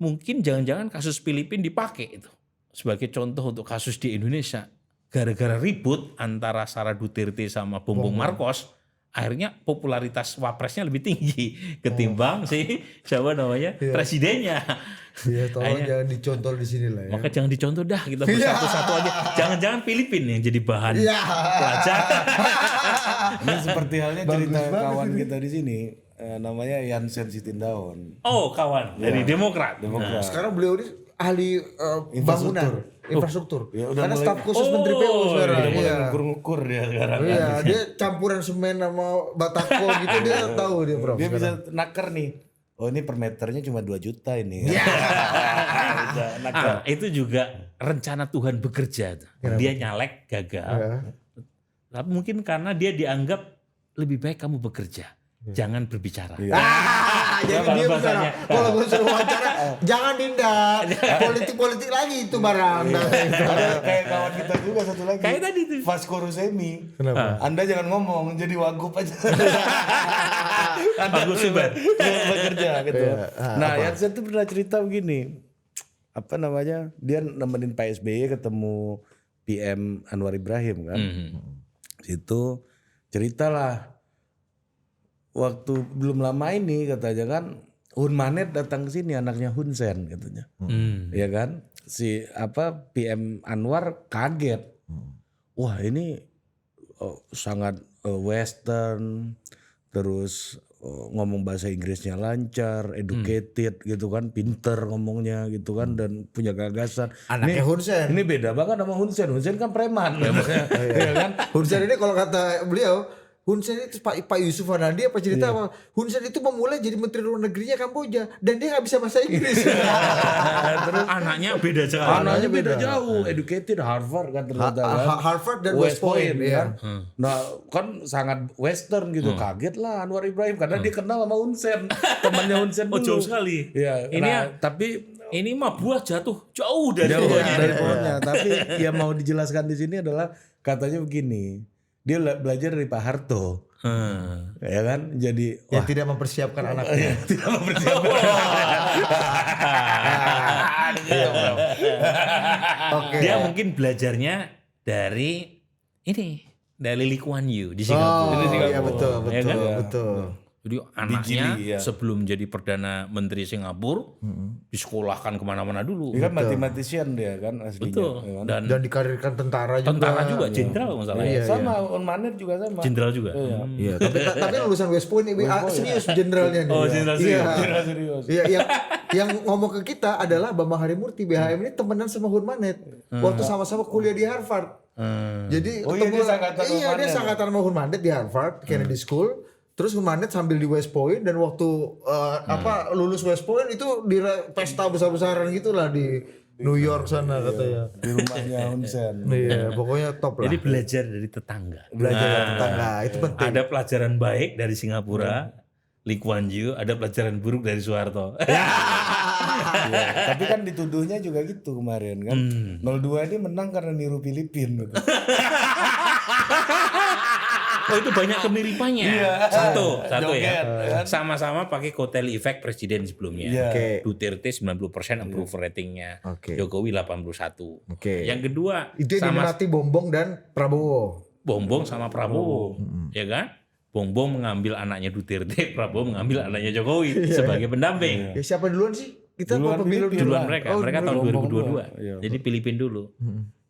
mungkin jangan-jangan kasus Filipina dipakai itu sebagai contoh untuk kasus di Indonesia. Gara-gara ribut antara Sara Duterte sama Bongbong Marcos, akhirnya popularitas wapresnya lebih tinggi ketimbang presidennya. Iya, tolong jangan dicontoh di sini lah ya. Maka jangan dicontoh dah, kita bersatu-satu aja. Jangan-jangan Filipina yang jadi bahan pelajaran. Ini seperti halnya cerita banget kawan ini. kita di sini, namanya Yansen Sitindaun. Oh, kawan dari Demokrat. Demokrat. Sekarang beliau ini ahli bangunan, infrastruktur. Ya, udah Karena mulai- staf khusus Menteri PU sekarang. Udah mulai Iya. ngukur-ngukur dia sekarang. Iya, dia campuran semen sama batako gitu dia tahu dia Prof. Dia bisa sekarang. naker nih. Oh ini per meternya cuma 2 juta ini. Iya. Bisa naker. Itu juga rencana Tuhan bekerja. Dia nyalek gagal. Ya. Tapi mungkin karena dia dianggap lebih baik kamu bekerja. Jangan berbicara. Iya. Jadi dia bicara, kalau gue suruh wawancara, jangan Dinda, politik lagi itu barang. Ada kayak kawan kita juga satu lagi. Kayak tadi tuh. Vasco Rusemi. Kenapa? Anda jangan ngomong, jadi wagub aja. Bagus sih, Bar. Bekerja gitu. Iya. Nah, Yansen tuh pernah cerita begini. Apa namanya? Dia nemenin Pak SBY ketemu PM Anwar Ibrahim kan. Situ ceritalah waktu belum lama ini katanya kan Hun Manet datang ke sini, anaknya Hun Sen katanya. Ya kan? Si PM Anwar kaget. Wah, ini sangat western, terus ngomong bahasa Inggrisnya lancar, educated gitu kan, pinter ngomongnya gitu kan, dan punya gagasan. Anaknya Hun Sen. Ini beda banget sama Hun Sen. Hun Sen kan preman. Ya kan? Hun Sen ini kalau kata beliau, Hun Sen itu Pak Yusuf Hanadi apa cerita apa? Hun Sen itu memulai jadi Menteri Luar Negerinya Kamboja dan dia nggak bisa bahasa Inggris. Terus anaknya beda jauh. Anaknya beda jauh, educated Harvard kan ternyata kan. Harvard dan West Point ya. kan. Nah kan sangat western gitu, kaget lah Anwar Ibrahim karena dia kenal sama Hun Sen, temannya Hun Sen dulu. Jauh sekali. Iya, Ini tapi ini mah buah jatuh jauh dari jauh pohonnya. dari pohonnya. Tapi yang mau dijelaskan di sini adalah katanya begini, dia belajar dari Pak Harto. Ya kan, jadi Yang tidak mempersiapkan anaknya. tidak mempersiapkan. Oke. Dia mungkin belajarnya dari Lee Kuan Yew di Singapura. Oh, iya betul, Ya kan? betul. Jadi anaknya Gili, ya. sebelum jadi Perdana Menteri Singapura disekolahkan kemana-mana dulu. Dia kan mathematician dia kan aslinya. Betul. Ya kan? Dan dikarirkan tentara juga. Tentara juga, jenderal kalau nggak salah. Iya, Sama Hun Manet juga sama. Jenderal juga. Iya, tapi lulusan West Point ini serius jenderalnya dia. Oh, jenderal Iya. Jenderal serius. Iya, yang ngomong ke kita adalah Bambang Harimurti BHM ini temenan sama Hun Manet waktu sama-sama kuliah di Harvard. Jadi Oh iya, dia sangkatan Hun dia Manet. sangkatan sama Hun Manet di Harvard Kennedy School. Terus Hun Manet sambil di West Point dan waktu lulus West Point itu di pesta besar-besaran gitulah di New York sana katanya. Di rumahnya Hun Sen. Iya, pokoknya top lah. Jadi belajar dari tetangga. Belajar dari tetangga itu penting. Ada pelajaran baik dari Singapura, Lee Kuan Yew, ada pelajaran buruk dari Soeharto. Ya, tapi kan dituduhnya juga gitu kemarin kan. 02 ini menang karena niru Filipina. Gitu. Oh itu banyak kemiripannya. Satu Joget, ya. Sama-sama pakai kotel efek presiden sebelumnya. Iya. Oke. Duterte 90% approval ratingnya. Oke. Jokowi 81. Oke. Yang kedua Itu yang sama diminati Bombong dan Prabowo. Bongbong sama Prabowo. Ya kan? Bongbong mengambil anaknya Duterte, Prabowo mengambil anaknya Jokowi sebagai pendamping. Ya siapa duluan sih? Kita Duluan pemilu Filipina. Duluan mereka tahun Bongbong 2022. Iya. Jadi Filipina dulu.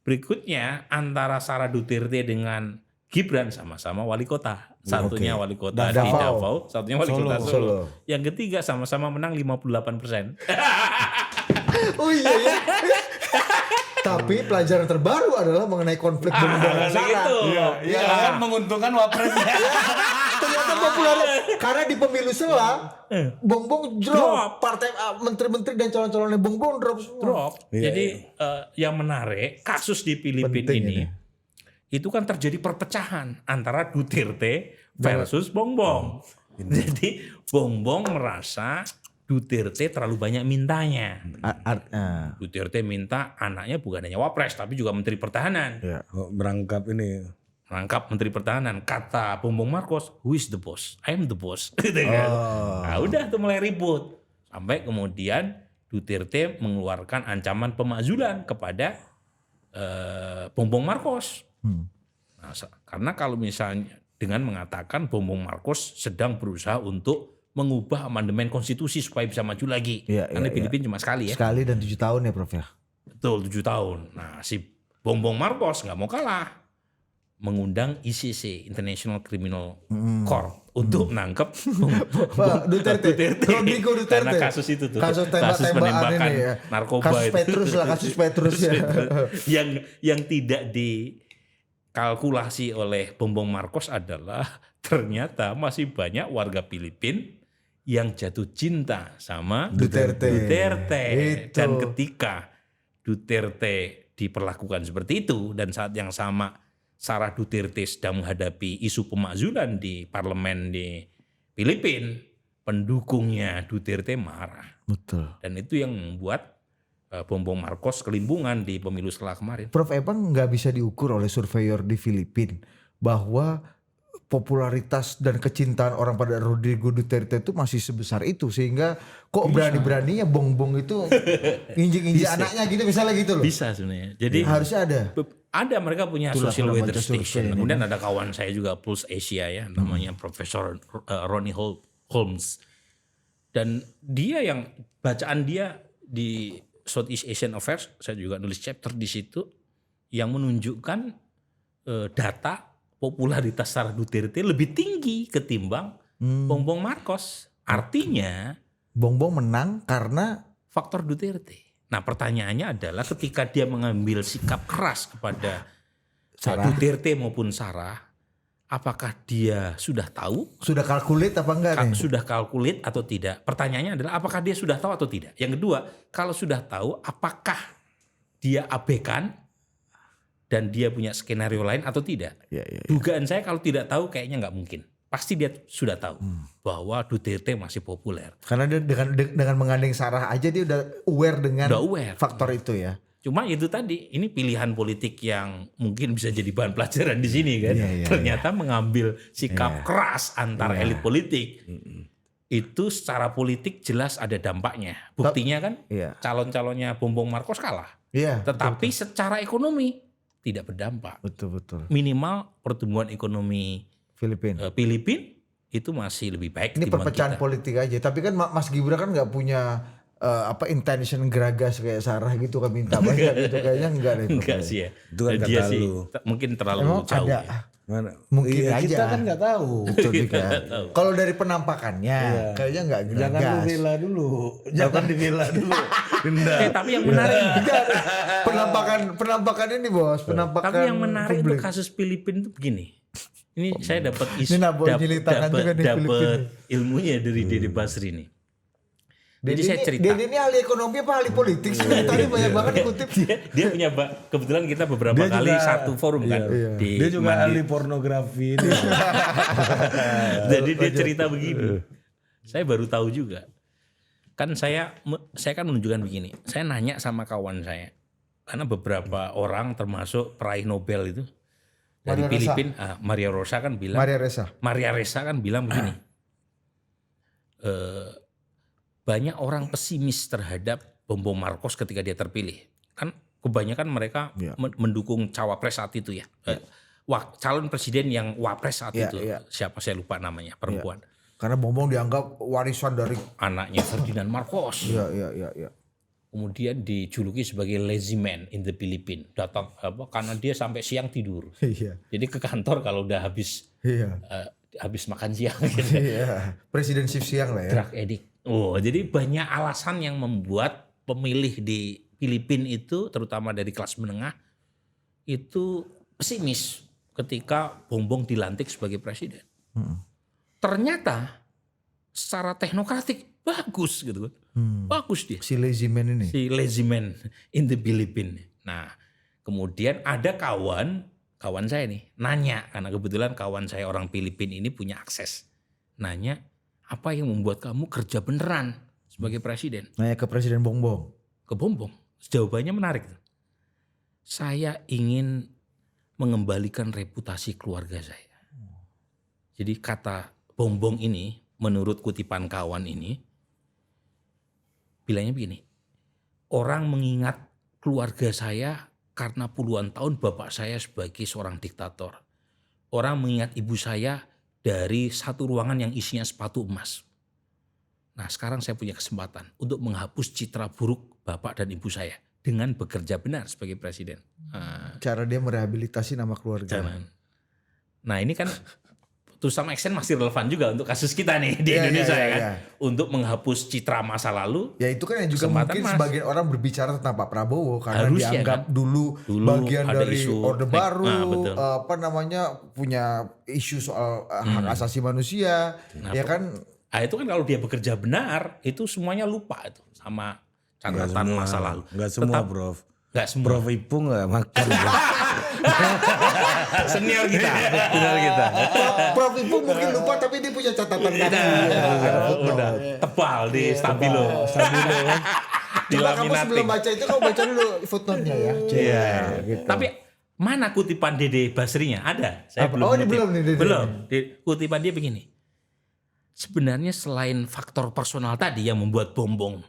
Berikutnya antara Sara Duterte dengan Gibran sama-sama wali kota. Satunya wali kota di Davao, satunya wali kota Solo. Yang ketiga sama-sama menang 58%. Oh iya ya. Tapi pelajaran terbaru adalah mengenai konflik Bongbong dan Sara. Iya kan menguntungkan wapresnya. Ternyata populer karena di pemilu sela Bongbong drop. Partai menteri-menteri dan calon-calonnya Bongbong drop semua. Drop. Jadi yang menarik kasus di Filipina Penting ini itu kan terjadi perpecahan antara Duterte versus Bongbong. Jadi Bongbong merasa Duterte terlalu banyak mintanya. Duterte minta anaknya bukan hanya wapres tapi juga menteri pertahanan. Berangkap ini. Merangkap menteri pertahanan. Kata Bongbong Marcos, who is the boss? I am the boss. Gitu kan. Nah, udah tuh mulai ribut. Sampai kemudian Duterte mengeluarkan ancaman pemakzulan kepada Bongbong Marcos. Nah, karena kalau misalnya dengan mengatakan Bongbong Marcos sedang berusaha untuk mengubah amandemen konstitusi supaya bisa maju lagi. Karena Filipina cuma sekali ya. Sekali dan 7 tahun ya Prof ya. Betul 7 tahun. Nah si Bongbong Marcos nggak mau kalah. Mengundang ICC, International Criminal Court. Untuk menangkap Duterte. Rodrigo Duterte. Karena kasus itu tuh. Kasus tembak-tembakan penembakan ini ya. narkoba Kasus itu. Petrus lah, kasus Petrus ya. yang tidak dikalkulasi oleh Bongbong Marcos adalah ternyata masih banyak warga Filipina yang jatuh cinta sama Duterte. Itu. Dan ketika Duterte diperlakukan seperti itu dan saat yang sama Sara Duterte sedang menghadapi isu pemakzulan di parlemen di Filipina, pendukungnya Duterte marah. Betul. Dan itu yang membuat Bongbong Marcos kelimpungan di pemilu setelah kemarin. Prof, emang nggak bisa diukur oleh surveyor di Filipina bahwa popularitas dan kecintaan orang pada Rodrigo Duterte itu masih sebesar itu, sehingga kok berani-beraninya Bongbong itu injek-injek anaknya gitu misalnya gitu loh. Bisa sebenarnya. Jadi Harusnya ada. ada mereka punya Itulah social kalau weather baca survei station. ini. Kemudian ada kawan saya juga Pulse Asia ya, namanya Profesor Ronnie Holmes. Dan dia yang bacaan dia di Southeast Asian Affairs, saya juga nulis chapter di situ yang menunjukkan data popularitas Sara Duterte lebih tinggi ketimbang Bongbong Marcos. Artinya Bongbong menang karena faktor Duterte. Nah pertanyaannya adalah ketika dia mengambil sikap keras kepada Duterte maupun Sarah, apakah dia sudah tahu? sudah kalkulit apa enggak nih? Sudah kalkulit atau tidak? Pertanyaannya adalah apakah dia sudah tahu atau tidak? Yang kedua, kalau sudah tahu, apakah dia abaikan dan dia punya skenario lain atau tidak? Ya. Dugaan saya kalau tidak tahu kayaknya nggak mungkin. Pasti dia sudah tahu bahwa Duterte masih populer. Karena dia dengan menggandeng Sarah aja dia udah aware dengan Udah aware. faktor itu ya. Cuma itu tadi, ini pilihan politik yang mungkin bisa jadi bahan pelajaran di sini kan. Iya, Ternyata mengambil sikap keras antar elit politik. Itu secara politik jelas ada dampaknya. Buktinya kan Iya. calon-calonnya Bongbong Marcos kalah. Iya. Tetapi secara ekonomi tidak berdampak. Betul. Minimal pertumbuhan ekonomi Filipina. Filipina itu masih lebih baik Ini ketimbang perpecahan kita. politik aja. Tapi kan Mas Gibran kan nggak punya intention geragas kayak Sarah gitu kan minta banyak gitu, kayaknya enggak deh. Enggak sih ya. Itu kan Dia kata sih lu. mungkin terlalu Emang jauh. ada. Ya. Mana? Mungkin Iya, aja. kita kan nggak tahu. Betul juga. Kalau dari penampakannya kayaknya nggak Jangan lu geragas. bela dulu. Jangan dibela dulu. Denda. Tapi yang menarik penampakan ini bos, penampakan Tapi yang menarik publik. untuk kasus Filipina itu begini. Ini saya dapat Ini nabok nyilitakan juga nih Filipina. ilmunya dari Dede Basri nih. Jadi saya cerita. Dede ini ahli ekonomi apa ahli politik sih? Tadi banyak banget dikutip. Dia punya kebetulan kita beberapa Dia kali juga- satu forum kan. Di Dia juga Mandi. ahli pornografi. Jadi dia cerita begini. Saya baru tahu juga. Kan saya kan menunjukkan begini. Saya nanya sama kawan saya. Karena beberapa orang termasuk peraih Nobel itu dari Maria Ressa. Filipina, Maria Rosa kan bilang, Maria Ressa. begini. Banyak orang pesimis terhadap Bongbong Marcos ketika dia terpilih. Kan kebanyakan mereka mendukung cawapres saat itu ya. Calon presiden yang wapres saat itu. Siapa saya lupa namanya, perempuan. Karena Bongbong dianggap warisan dari Anaknya Ferdinand Marcos. Iya. Kemudian dijuluki sebagai lazy man in the Philippines. Datang karena dia sampai siang tidur. Iya. Jadi ke kantor kalau udah habis makan siang gitu. Iya. Presiden shift siang lah ya. Drug addict. Oh, jadi banyak alasan yang membuat pemilih di Filipina itu, terutama dari kelas menengah, itu pesimis ketika Bongbong dilantik sebagai presiden. Ternyata secara teknokratik bagus gitu kan. Bagus dia. Si lazy man ini. Si lazy man in the Philippines. Nah, kemudian ada kawan saya nih nanya, karena kebetulan kawan saya orang Filipina ini punya akses. Nanya, apa yang membuat kamu kerja beneran sebagai presiden? Nanya ke Presiden Bongbong. Ke Bongbong. Jawabannya menarik. Saya ingin mengembalikan reputasi keluarga saya. Jadi kata Bongbong ini, menurut kutipan kawan ini, bilangnya begini, orang mengingat keluarga saya karena puluhan tahun bapak saya sebagai seorang diktator. Orang mengingat ibu saya dari satu ruangan yang isinya sepatu emas. Nah sekarang saya punya kesempatan untuk menghapus citra buruk bapak dan ibu saya dengan bekerja benar sebagai presiden. Cara dia merehabilitasi nama keluarga. Nah ini kan to some extent masih relevan juga untuk kasus kita nih di Indonesia kan. Untuk menghapus citra masa lalu. Ya itu kan yang juga mungkin sebagian orang berbicara tentang Pak Prabowo karena harusnya, dianggap kan? dulu bagian dari Orde Baru, punya isu soal hak asasi manusia, ya kan? Itu kan kalau dia bekerja benar, itu semuanya lupa itu sama catatan masa lalu. Enggak semua, Prof. Enggak semua. Prof Ipung enggak makan. Senior kita. Prof Ibu mungkin lupa tapi dia punya catatan kaki. Udah tebal di stabilo. Coba kamu sebelum baca itu kamu baca dulu footnote-nya ya. Iya. Gitu. Tapi mana kutipan Dede Basrinya? Ada. Saya Apa? belum. Oh, ini ngutip. belum nih, Dede. Belum. Kutipan dia begini. Sebenarnya selain faktor personal tadi yang membuat Bombong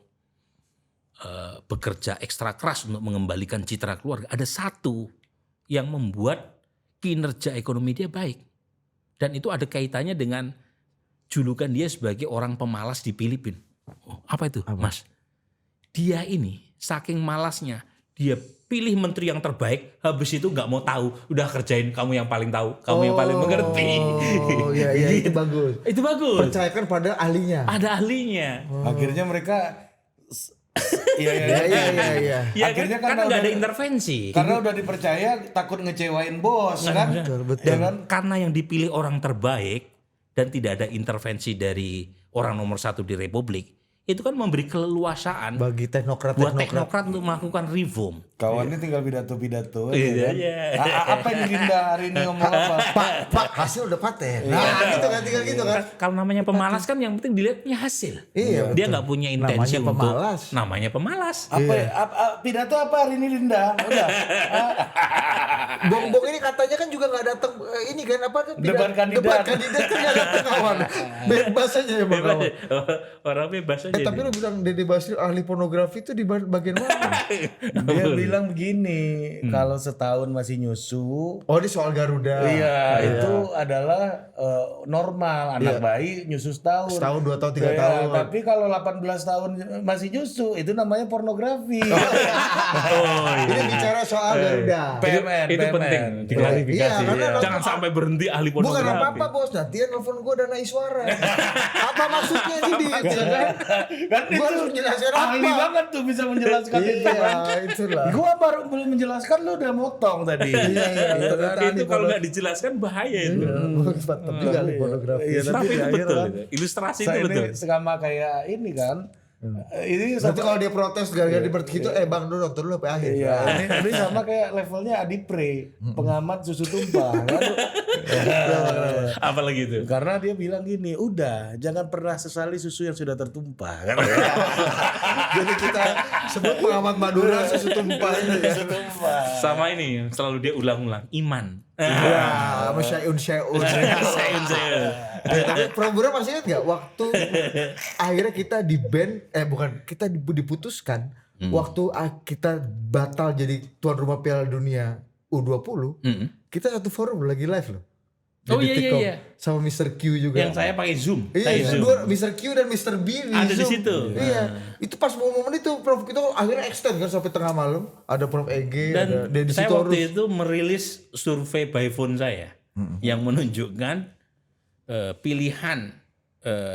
bekerja ekstra keras untuk mengembalikan citra keluarga, ada satu yang membuat kinerja ekonomi dia baik. Dan itu ada kaitannya dengan julukan dia sebagai orang pemalas di Filipina. Oh, apa itu, Mas? Dia ini saking malasnya, dia pilih menteri yang terbaik, habis itu nggak mau tahu, udah kerjain kamu yang paling tahu, kamu yang paling mengerti. Oh iya itu bagus. Itu bagus. Percayakan pada ahlinya. Ada ahlinya. Akhirnya mereka Iya. Ya Akhirnya kan karena nggak ada udah- intervensi. karena udah dipercaya takut ngecewain bos kan. Betul. Ya kan? Karena yang dipilih orang terbaik dan tidak ada intervensi dari orang nomor satu di Republik, itu kan memberi keleluasaan Bagi teknokrat buat teknokrat untuk melakukan reform. Kawannya tinggal pidato-pidato aja Iya, kan. iya. Apa ini Linda hari ini ngomong apa? Pak hasil udah paten. Nah gitu kan tinggal gitu kan. Kalau namanya pemalas kan yang penting dilihat punya hasil. Iya, Dia nggak punya intensi Namanya untuk pemalas. namanya pemalas. Pidato apa hari ini Linda? Udah. Bong ini katanya kan juga nggak datang ini kan apa kan Debat kandidat. Debat kandidat kan nggak datang kawan. Bebas aja ya bang kawan. Orang bebas aja. Tapi lu bilang Dede Basri ahli pornografi itu di bagian mana? Dia bilang begini, kalau setahun masih nyusu, Oh ini soal Garuda. itu adalah normal. Anak bayi nyusu setahun. Setahun, 2 tahun, 3 Iya, tahun. Tapi kalau 18 tahun masih nyusu, itu namanya pornografi. Ini bicara soal Garuda. PMN, itu penting diklarifikasi. Iya, karena Jangan sampai berhenti ahli Bukan pornografi. apa-apa bos, nanti dia nelfon gue Dana Iswara. Apa maksudnya ini gitu kan? Kan Gue harus menjelaskan apa? ahli banget tuh bisa menjelaskan itu. Iya, itulah. Gua baru belum menjelaskan lu udah motong tadi. Iya. Itu kalau nggak dijelaskan bahaya itu. Mantap juga ahli pornografi. Iya, Tapi di itu akhir betul. kan, Itu. Ilustrasi saya itu betul. ini sama kayak ini kan. Ini Nanti kalau dia protes gara-gara diberhenti gitu, bang dulu nonton dulu sampai akhir. iya, ini sama kayak levelnya Adipre, pengamat susu tumpah. Kan? Apalagi itu. Karena dia bilang gini, udah jangan pernah sesali susu yang sudah tertumpah. Kan? Jadi kita sebut pengamat Madura susu tumpah ini ya. Sama ini selalu dia ulang-ulang iman. Ya, sama Syaiun. Tapi Prabura masih ingat nggak waktu akhirnya kita di ban, kita diputuskan waktu kita batal jadi tuan rumah Piala Dunia U20, kita satu forum lagi live loh. Oh Di iya, TikTok. iya. Sama Mr. Q juga. Yang saya pakai Zoom. Iya, Zoom. dua Mr. Q dan Mr. B Ada di Zoom. situ. Iya, itu pas momen itu Prof kita akhirnya extend kan sampai tengah malam. Ada Prof Ege, ada Dan Deddy saya Sitorus. waktu itu merilis survei by phone saya yang menunjukkan pilihan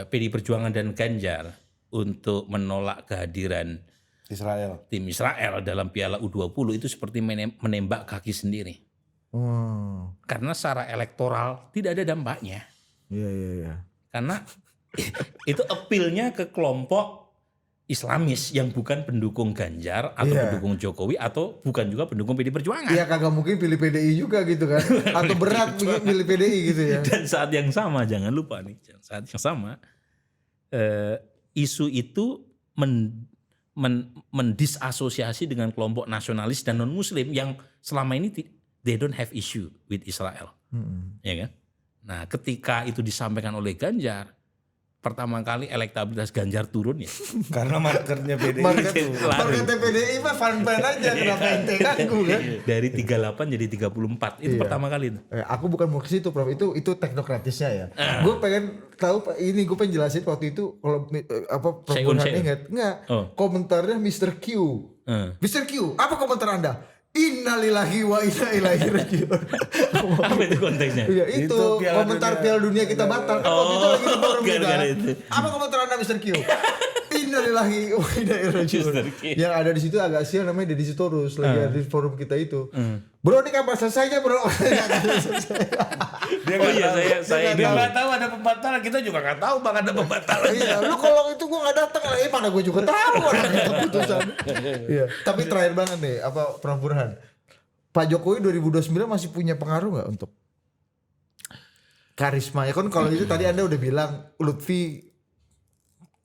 PD Perjuangan dan Ganjar untuk menolak kehadiran Israel. tim Israel dalam Piala U20 itu seperti menembak kaki sendiri. Karena secara elektoral tidak ada dampaknya. Iya. Karena itu appeal-nya ke kelompok Islamis yang bukan pendukung Ganjar atau Iya. pendukung Jokowi atau bukan juga pendukung PD Perjuangan. Iya kagak mungkin pilih PDI juga gitu kan. Atau berat pilih PDI gitu ya. Dan saat yang sama, jangan lupa nih, saat yang sama isu itu mendisasosiasi dengan kelompok nasionalis dan non Muslim yang selama ini they don't have issue with Israel, ya kan? Nah, ketika itu disampaikan oleh Ganjar, pertama kali elektabilitas Ganjar turun ya. Karena markernya PDI. Marketnya PDI mah fun-fun aja, kenapa ente ganggu kan? Dari 38 jadi 34 itu Iya. pertama kali itu. Aku bukan mau ke situ Prof, itu teknokratisnya ya. Gue pengen tahu ini, gue pengen jelasin waktu itu kalau Prof Burhan ingat enggak? Komentarnya Mr. Q. Mr. Q, apa komentar Anda? Innalillahi wa inna ilaihi rajiun. Apa itu konteksnya? Iya, itu komentar Piala Dunia kita batal. Kan waktu itu lagi di forum kita. gara-gara itu. Apa komentar Anda Mr. Q? Innalillahi wa inna ilaihi rajiun. Mr. Q. Yang ada di situ agak sial namanya Deddy Sitorus lagi ada di forum kita itu. Bro, ini kapan selesainya, Bro? Dia Oh iya, saya dia nggak tahu ada pembatalan, kita juga nggak tahu bang ada pembatalan. Iya, lu kalau itu gue nggak datang lah, mana gue juga tahu ada keputusan. Iya. Tapi terakhir banget nih, Prof Burhan, Pak Jokowi 2029 masih punya pengaruh nggak untuk karisma? Ya kan kalau itu tadi Anda udah bilang Lutfi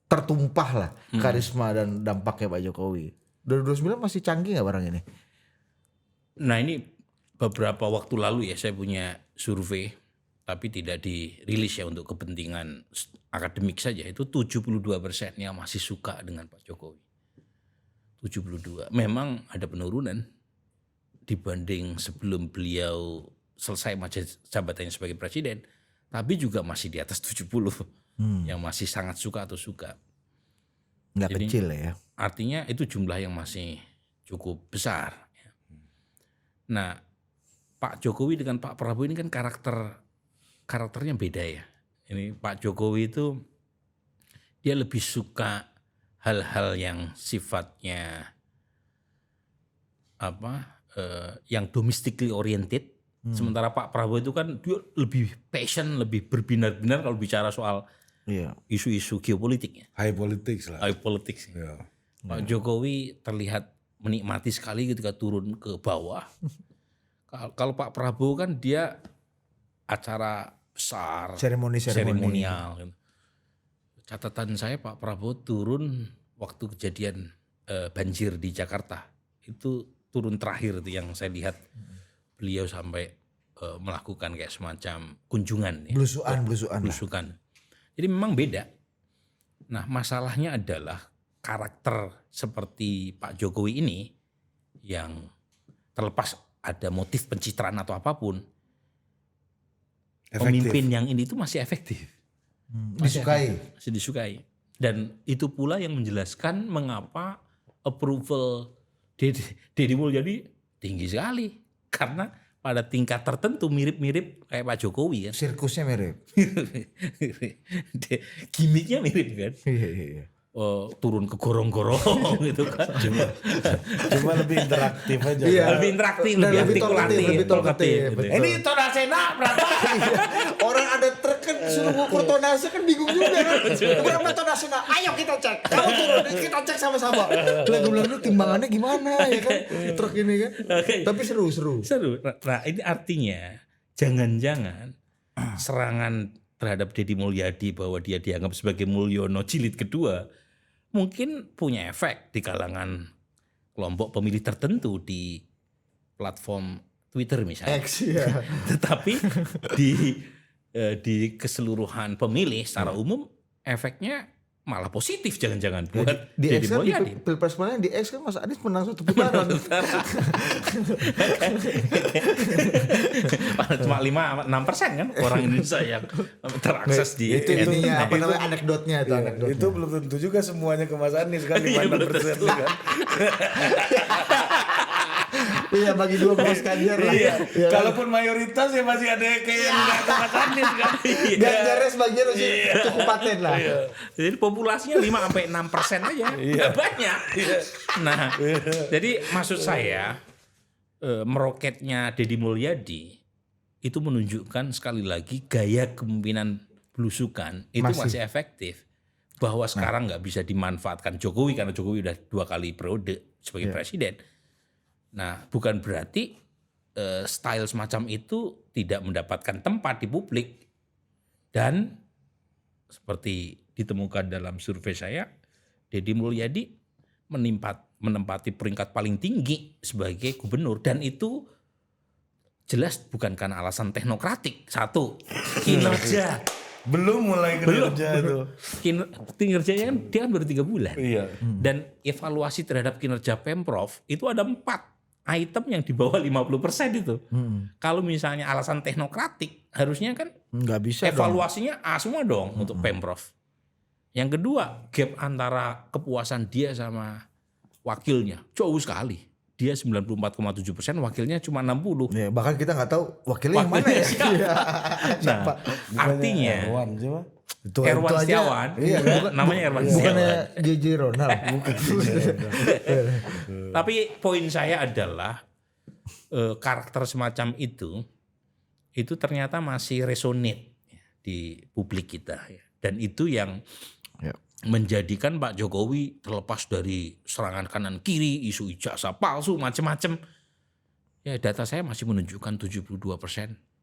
tertumpah lah karisma dan dampaknya Pak Jokowi. 2029 masih canggih nggak barang ini? Nah ini beberapa waktu lalu ya saya punya survei, tapi tidak dirilis ya untuk kepentingan akademik saja. Itu 72% yang masih suka dengan Pak Jokowi. 72. Memang ada penurunan dibanding sebelum beliau selesai masa jabatannya sebagai presiden. Tapi juga masih di atas 70 yang masih sangat suka atau suka. Nggak Jadi, kecil ya. Artinya itu jumlah yang masih cukup besar. Nah, Pak Jokowi dengan Pak Prabowo ini kan karakternya beda ya. Ini Pak Jokowi itu dia lebih suka hal-hal yang sifatnya yang domestically oriented. Sementara Pak Prabowo itu kan dia lebih passion, lebih berbinar-binar kalau bicara soal isu-isu geopolitiknya. High politics lah. High politics. Iya. Pak Jokowi terlihat menikmati sekali ketika turun ke bawah. Kalau Pak Prabowo kan dia acara besar, seremonial. Catatan saya Pak Prabowo turun waktu kejadian banjir di Jakarta. Itu turun terakhir itu yang saya lihat beliau sampai melakukan kayak semacam kunjungan. Ya. Belusukan. Jadi memang beda. Nah masalahnya adalah karakter seperti Pak Jokowi ini yang terlepas ada motif pencitraan atau apapun, pemimpin yang ini itu masih efektif. Masih disukai. Dan itu pula yang menjelaskan mengapa approval Deddy Mulyadi tinggi sekali. Karena pada tingkat tertentu mirip-mirip kayak Pak Jokowi kan. Sirkusnya mirip. Gimiknya mirip kan. Iya. Turun ke gorong-gorong gitu kan. Cuma lebih interaktif aja. Iya. Lebih interaktif, lebih artikulatif. Lebih talkatif. Gitu. Ini tonasenya berapa? Orang ada truk kan suruh ngukur tonase kan bingung juga kan. Berapa tonasenya? Ayo kita cek. Kamu turun, kita cek sama-sama. Lah gue bilang timbangannya gimana ya kan truk ini kan. Tapi seru. Nah ini artinya jangan-jangan serangan terhadap Deddy Mulyadi bahwa dia dianggap sebagai Mulyono jilid kedua mungkin punya efek di kalangan kelompok pemilih tertentu di platform Twitter misalnya. X ya. Tetapi di keseluruhan pemilih secara umum efeknya malah positif jangan-jangan buat Di Deddy X kan Mulyadi. di Pilpres kemarin di X kan Mas Anies menang 1 putaran. Cuma 5-6% kan orang Indonesia yang terakses di Itu ininya apa namanya anekdotnya itu anekdotnya. Itu belum tentu juga semuanya ke Mas Anies kan 5% kan. Iya bagi 2 Mas Ganjar lah. Iya. Ya, Kalaupun mayoritas ya masih ada kayak yang enggak ke Mas Anies kan. Ganjarnya sebagian masih cukup paten lah. Jadi populasinya 5-6% aja, nggak banyak. Nah, jadi maksud saya meroketnya Deddy Mulyadi itu menunjukkan sekali lagi gaya kepemimpinan belusukan itu masih efektif. Bahwa sekarang nggak bisa dimanfaatkan Jokowi karena Jokowi udah 2 kali periode sebagai presiden. Nah, bukan berarti style semacam itu tidak mendapatkan tempat di publik. Dan seperti ditemukan dalam survei saya, Deddy Mulyadi menempati peringkat paling tinggi sebagai gubernur. Dan itu jelas bukan karena alasan teknokratik. Satu, kinerja. Belum mulai kinerja itu. Kinerjanya kan dia kan baru 3 bulan. Iya. Dan evaluasi terhadap kinerja Pemprov itu ada 4 item yang di bawah 50% itu. Kalau misalnya alasan teknokratik harusnya kan Nggak bisa evaluasinya A semua dong untuk Pemprov. Yang kedua, gap antara kepuasan dia sama wakilnya jauh sekali. Dia 94,7%, wakilnya cuma 60%. Ya, bahkan kita nggak tahu wakilnya yang mana ya. Nah, artinya Erwan aja. Setiawan, Iya, namanya Erwan Setiawan. Bukannya JJ Ronald. Tapi poin saya adalah karakter semacam itu ternyata masih resonate di publik kita. Dan itu yang menjadikan Pak Jokowi terlepas dari serangan kanan kiri, isu ijazah palsu, macam-macam. Ya data saya masih menunjukkan 72%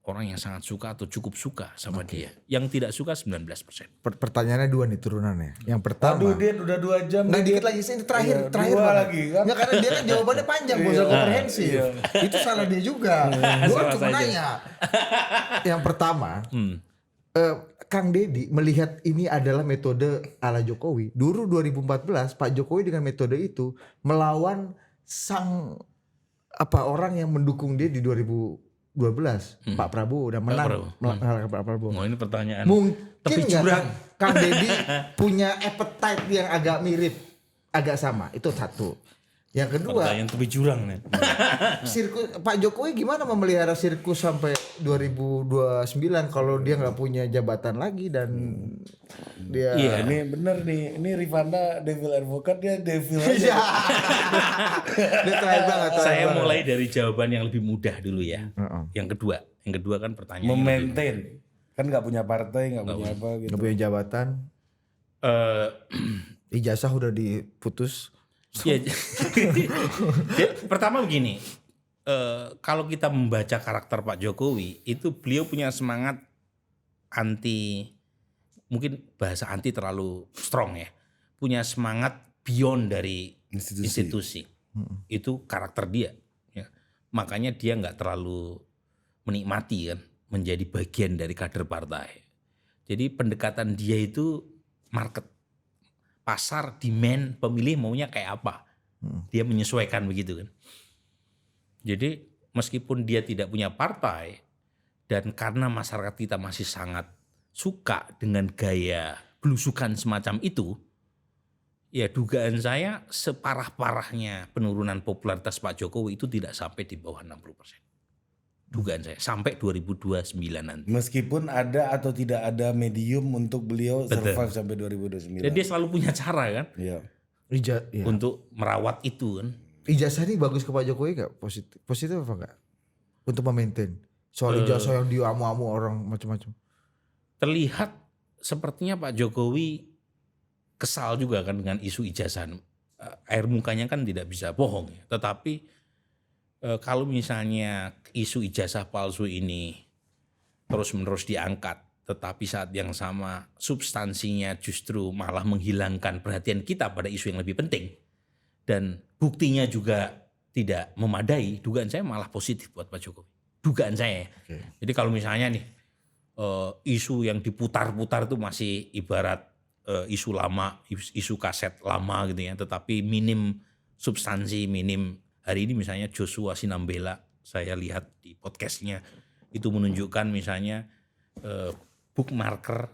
orang yang sangat suka atau cukup suka sama dia. Yang tidak suka 19%. Pertanyaannya 2 nih turunannya. Yang pertama. Aduh dia udah 2 jam. Nah dikit lagi ini terakhir Iya, 2 banget. lagi kan. Nggak, karena dia kan jawabannya panjang, gak usah komprehensif. Itu salah dia juga. Gue cuma nanya. Yang pertama, Kang Deddy melihat ini adalah metode ala Jokowi. Dulu 2014 Pak Jokowi dengan metode itu melawan sang orang yang mendukung dia di 2012, Pak Prabowo, dan menang mengalahkan Pak Prabowo. Oh, ini pertanyaan. Mungkin Tapi nggak jurang. Kang Deddy punya appetite yang agak mirip, agak sama. Itu satu. Yang kedua, Pertanyaan tepi jurang nih. sirkus Pak Jokowi gimana memelihara sirkus sampai 2029 kalau dia nggak punya jabatan lagi dan dia Iya. Ini bener nih, ini Rifanda devil advocate, dia devil Iya. aja. Dia terakhir banget. Saya mulai dari jawaban yang lebih mudah dulu ya. Yang kedua kan pertanyaan. Memaintain. Kan gak punya partai, gak punya apa gitu. Nggak punya jabatan, ijazah udah diputus. Ya, pertama begini, kalau kita membaca karakter Pak Jokowi, itu beliau punya semangat anti, mungkin bahasa anti terlalu strong ya, punya semangat beyond dari institusi. Itu karakter dia. Ya. Makanya dia nggak terlalu menikmati kan menjadi bagian dari kader partai. Jadi pendekatan dia itu market. Pasar, demand, pemilih maunya kayak apa. Dia menyesuaikan begitu kan. Jadi meskipun dia tidak punya partai dan karena masyarakat kita masih sangat suka dengan gaya belusukan semacam itu, ya dugaan saya separah-parahnya penurunan popularitas Pak Jokowi itu tidak sampai di bawah 60%. Dugaan saya sampai 2029 nanti. Meskipun ada atau tidak ada medium untuk beliau survive sampai 2029. Jadi dia selalu punya cara kan Iya. untuk merawat itu kan. Ijazah ini bagus ke Pak Jokowi gak? Positif apa enggak? Untuk memaintain soal ijazah yang diamu-amu orang macam-macam. Terlihat sepertinya Pak Jokowi kesal juga kan dengan isu ijazah. Air mukanya kan tidak bisa bohong ya. Tetapi kalau misalnya isu ijazah palsu ini terus-menerus diangkat, tetapi saat yang sama substansinya justru malah menghilangkan perhatian kita pada isu yang lebih penting, dan buktinya juga tidak memadai, dugaan saya malah positif buat Pak Jokowi. Dugaan saya. Okay. Jadi kalau misalnya nih isu yang diputar-putar itu masih ibarat isu lama, isu kaset lama gitu ya, tetapi minim substansi, minim. Hari ini misalnya Joshua Sinambela, saya lihat di podcastnya itu menunjukkan misalnya bookmarker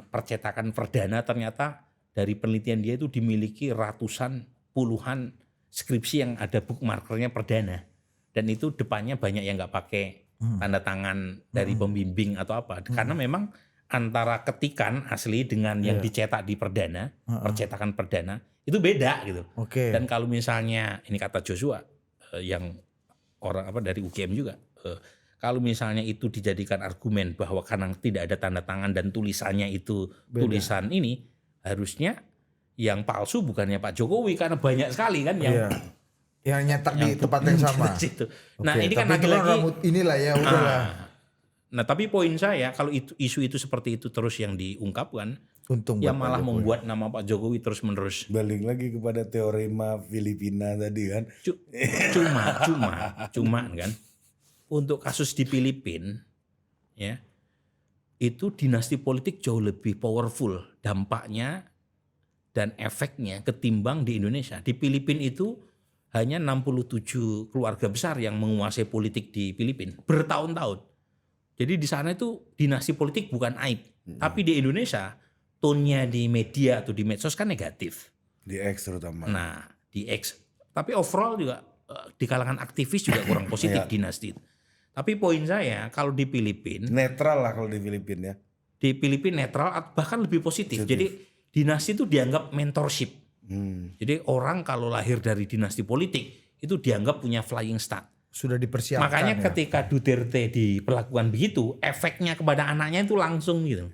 percetakan perdana ternyata dari penelitian dia itu dimiliki ratusan, puluhan skripsi yang ada bookmarkernya perdana, dan itu depannya banyak yang nggak pakai tanda tangan dari pembimbing atau apa, karena memang antara ketikan asli dengan yang dicetak di perdana, percetakan perdana itu beda gitu. Okay. Dan kalau misalnya ini kata Joshua yang orang dari UGM juga, kalau misalnya itu dijadikan argumen bahwa karena tidak ada tanda tangan dan tulisannya itu beda. Tulisan ini harusnya yang palsu bukannya Pak Jokowi karena banyak sekali kan yang nyetak di tempat yang sama. Nah ini kan lagi-lagi inilah ya udahlah. Nah tapi poin saya kalau isu itu seperti itu terus yang diungkapkan, yang malah membuat nama Pak Jokowi terus menerus. Balik lagi kepada teorema Filipina tadi kan. Cuma kan untuk kasus di Filipina ya itu dinasti politik jauh lebih powerful dampaknya dan efeknya ketimbang di Indonesia. Di Filipina itu hanya 67 keluarga besar yang menguasai politik di Filipina bertahun-tahun. Jadi di sana itu dinasti politik bukan aib. Tapi di Indonesia tone-nya di media atau di medsos kan negatif. Di X terutama. Nah di X. Tapi overall juga di kalangan aktivis juga kurang positif dinasti. Tapi poin saya kalau di Filipina. Netral lah kalau di Filipina ya. Di Filipina netral bahkan lebih positif. Jadi dinasti itu dianggap mentorship. Jadi orang kalau lahir dari dinasti politik itu dianggap punya flying start. Sudah dipersiapkan. Makanya ketika Duterte diperlakukan begitu, efeknya kepada anaknya itu langsung gitu.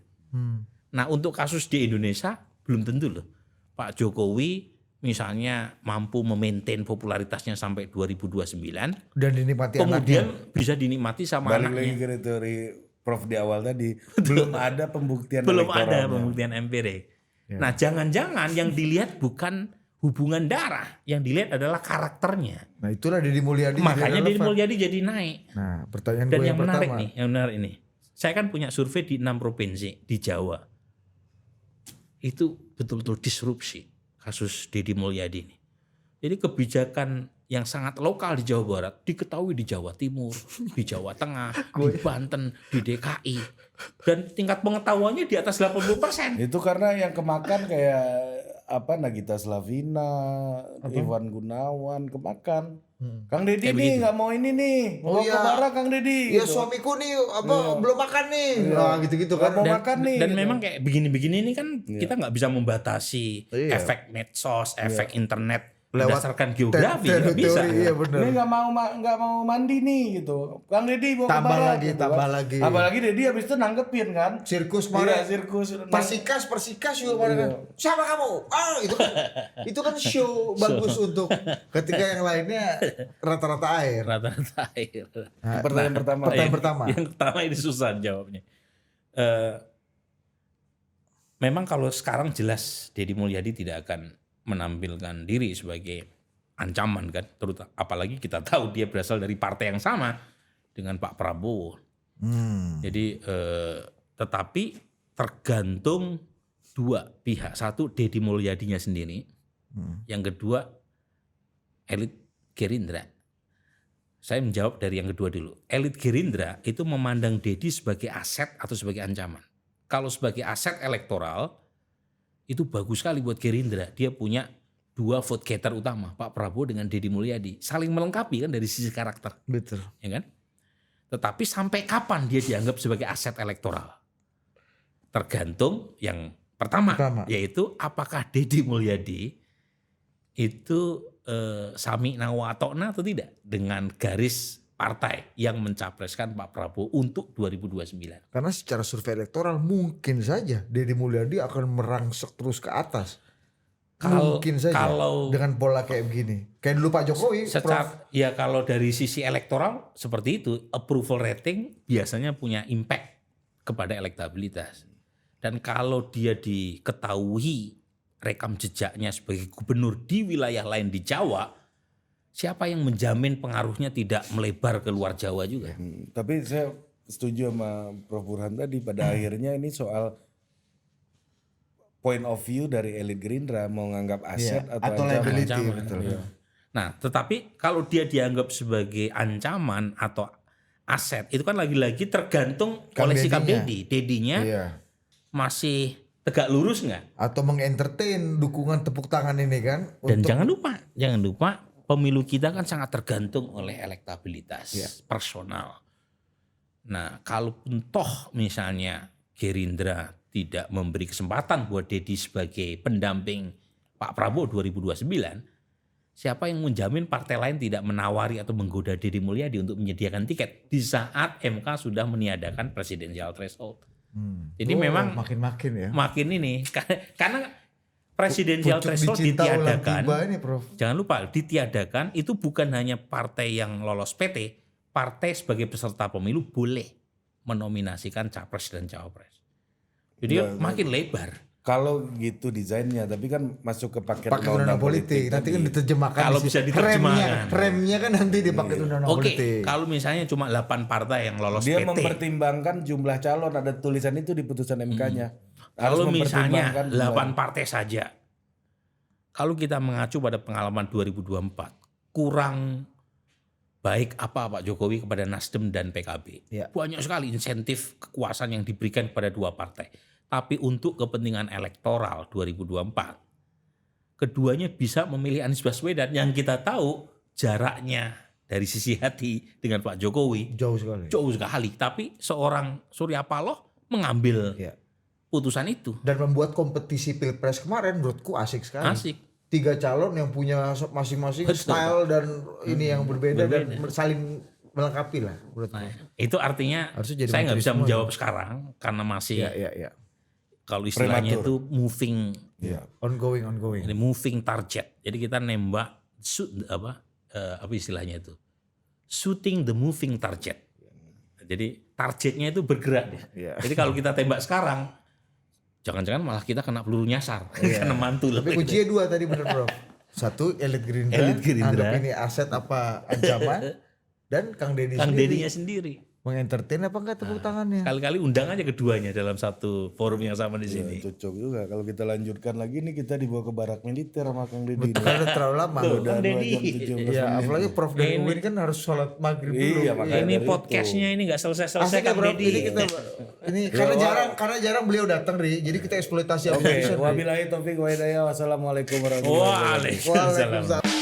Nah untuk kasus di Indonesia belum tentu loh. Pak Jokowi misalnya mampu memaintain popularitasnya sampai 2029, Dan dinikmati kemudian anaknya. bisa dinikmati sama Balik lagi anaknya. ke teori Prof di awal tadi, belum ada pembuktian Belum ada elektoralnya. pembuktian empirik. Nah, jangan-jangan yang dilihat bukan hubungan darah, yang dilihat adalah karakternya. Nah itulah Deddy Mulyadi. Makanya jadi Deddy relevan. Mulyadi jadi naik. Nah pertanyaan Dan gue yang yang menarik pertama. nih, yang menarik ini. Saya kan punya survei di 6 provinsi di Jawa. Itu betul-betul disrupsi kasus Deddy Mulyadi ini. Jadi kebijakan yang sangat lokal di Jawa Barat diketahui di Jawa Timur, di Jawa Tengah, di Banten, di DKI. Dan tingkat pengetahuannya di atas 80%. Itu karena yang kemakan kayak apa Nagita Slavina, Iwan Gunawan kemakan. Kang Deddy nih nggak mau ini nih, mau ke bara Kang Deddy. Ya gitu. suamiku nih belum makan nih. Nah gitu-gitu kan. Nggak mau makan nih. Dan gitu. memang kayak begini-begini ini kan kita nggak bisa membatasi Iya. efek medsos, efek internet Lewat berdasarkan geografi, nggak bisa. Iya benar. Ini nggak mau mandi nih gitu. Kang Deddy mau ke Tambah bara. lagi, gitu tambah kan. lagi. Apalagi Deddy habis itu nanggepin kan. Sirkus Iya, kemarin. sirkus. Persikas juga kemarin kan. Siapa kamu? Itu kan show bagus untuk ketika yang lainnya rata-rata air. Rata-rata air. Pertanyaan pertama. Pertanyaan pertama. Yang pertama ini susah jawabnya. Memang kalau sekarang jelas Deddy Mulyadi tidak akan menampilkan diri sebagai ancaman kan, terutama apalagi kita tahu dia berasal dari partai yang sama dengan Pak Prabowo. Jadi tetapi tergantung dua pihak. Satu Deddy Mulyadinya sendiri, yang kedua elit Gerindra. Saya menjawab dari yang kedua dulu. Elit Gerindra itu memandang Deddy sebagai aset atau sebagai ancaman. Kalau sebagai aset elektoral itu bagus sekali buat Gerindra. Dia punya 2 vote getter utama, Pak Prabowo dengan Deddy Mulyadi. Saling melengkapi kan dari sisi karakter. Betul. Ya kan? Tetapi sampai kapan dia dianggap sebagai aset elektoral? Tergantung yang pertama. Yaitu apakah Deddy Mulyadi itu sami nawa atokna atau tidak dengan garis partai yang mencapreskan Pak Prabowo untuk 2029. Karena secara survei elektoral mungkin saja Deddy Mulyadi akan merangsek terus ke atas. Mungkin saja dengan pola kayak begini. Kayak dulu Pak Jokowi. Ya kalau dari sisi elektoral seperti itu, approval rating biasanya punya impact kepada elektabilitas. Dan kalau dia diketahui rekam jejaknya sebagai gubernur di wilayah lain di Jawa, siapa yang menjamin pengaruhnya tidak melebar ke luar Jawa juga? Tapi saya setuju sama Prof Burhan tadi, pada akhirnya ini soal point of view dari elit Gerindra mau nganggap aset atau liability. Ancaman. Betul. Iya. Nah, tetapi kalau dia dianggap sebagai ancaman atau aset, itu kan lagi-lagi tergantung oleh sikap Deddy. Deddy-nya masih tegak lurus nggak? Atau mengentertain dukungan tepuk tangan ini kan? Dan jangan lupa pemilu kita kan sangat tergantung oleh elektabilitas personal. Nah, kalaupun toh misalnya Gerindra tidak memberi kesempatan buat Deddy sebagai pendamping Pak Prabowo 2029, siapa yang menjamin partai lain tidak menawari atau menggoda Deddy Mulyadi untuk menyediakan tiket di saat MK sudah meniadakan presidensial threshold. Jadi memang makin ya. Makin ini karena presidensial threshold ditiadakan. Ini, Prof. Jangan lupa ditiadakan itu bukan hanya partai yang lolos PT, partai sebagai peserta pemilu boleh menominasikan capres dan cawapres. Jadi makin lebar. Kalau gitu desainnya, tapi kan masuk ke paket undang-undang politik. Nanti kan diterjemahkan. Kalau bisa diterjemahkan. Remnya kan nanti di paket undang-undang politik. Kalau misalnya cuma 8 partai yang lolos dia PT. mempertimbangkan jumlah calon, ada tulisan itu di putusan MK-nya. Kalau misalnya 8 partai saja. Kalau kita mengacu pada pengalaman 2024, kurang baik apa Pak Jokowi kepada Nasdem dan PKB. Banyak sekali insentif kekuasaan yang diberikan kepada 2 partai. Tapi untuk kepentingan elektoral 2024, keduanya bisa memilih Anies Baswedan yang kita tahu jaraknya dari sisi hati dengan Pak Jokowi jauh sekali. Tapi seorang Surya Paloh mengambil putusan itu. Dan membuat kompetisi Pilpres kemarin menurutku asik sekali. Asik. 3 calon yang punya masing-masing style dan ini yang berbeda dan saling melengkapi lah menurutku. Itu artinya saya nggak bisa menjawab sekarang karena masih kalau istilahnya itu moving Ongoing. ini moving target. Jadi kita nembak apa istilahnya itu? Shooting the moving target. Jadi targetnya itu bergerak deh. Jadi kalau kita tembak sekarang, jangan-jangan malah kita kena peluru nyasar karena mantul. Tapi kuncinya 2 tadi bener Prof. 1 elit Gerindra, anggap ini aset apa ancaman, dan Kang Dedinya sendiri. mengentertain apa enggak tepuk tangannya? Kali-kali undang aja keduanya dalam satu forum yang sama di sini. Cocok juga kalau kita lanjutkan lagi nih kita dibawa ke barak militer sama Kang Dedi. Karena terlalu lama. Udah Kang 2 Dedi. jam 17 Ya, menit. apalagi Prof dan Uwin kan harus sholat maghrib dulu. Iya, makanya Ini dari podcastnya ini nggak selesai-selesai Asik ya Kang Bro, Dedi. ini kita ini karena jarang beliau datang Ri, jadi kita eksploitasi Oke, episode, Ri. wabillahi taufik wa hidayah. Wassalamualaikum warahmatullahi wabarakatuh. Waalaikumsalam. Waalaikumsalam.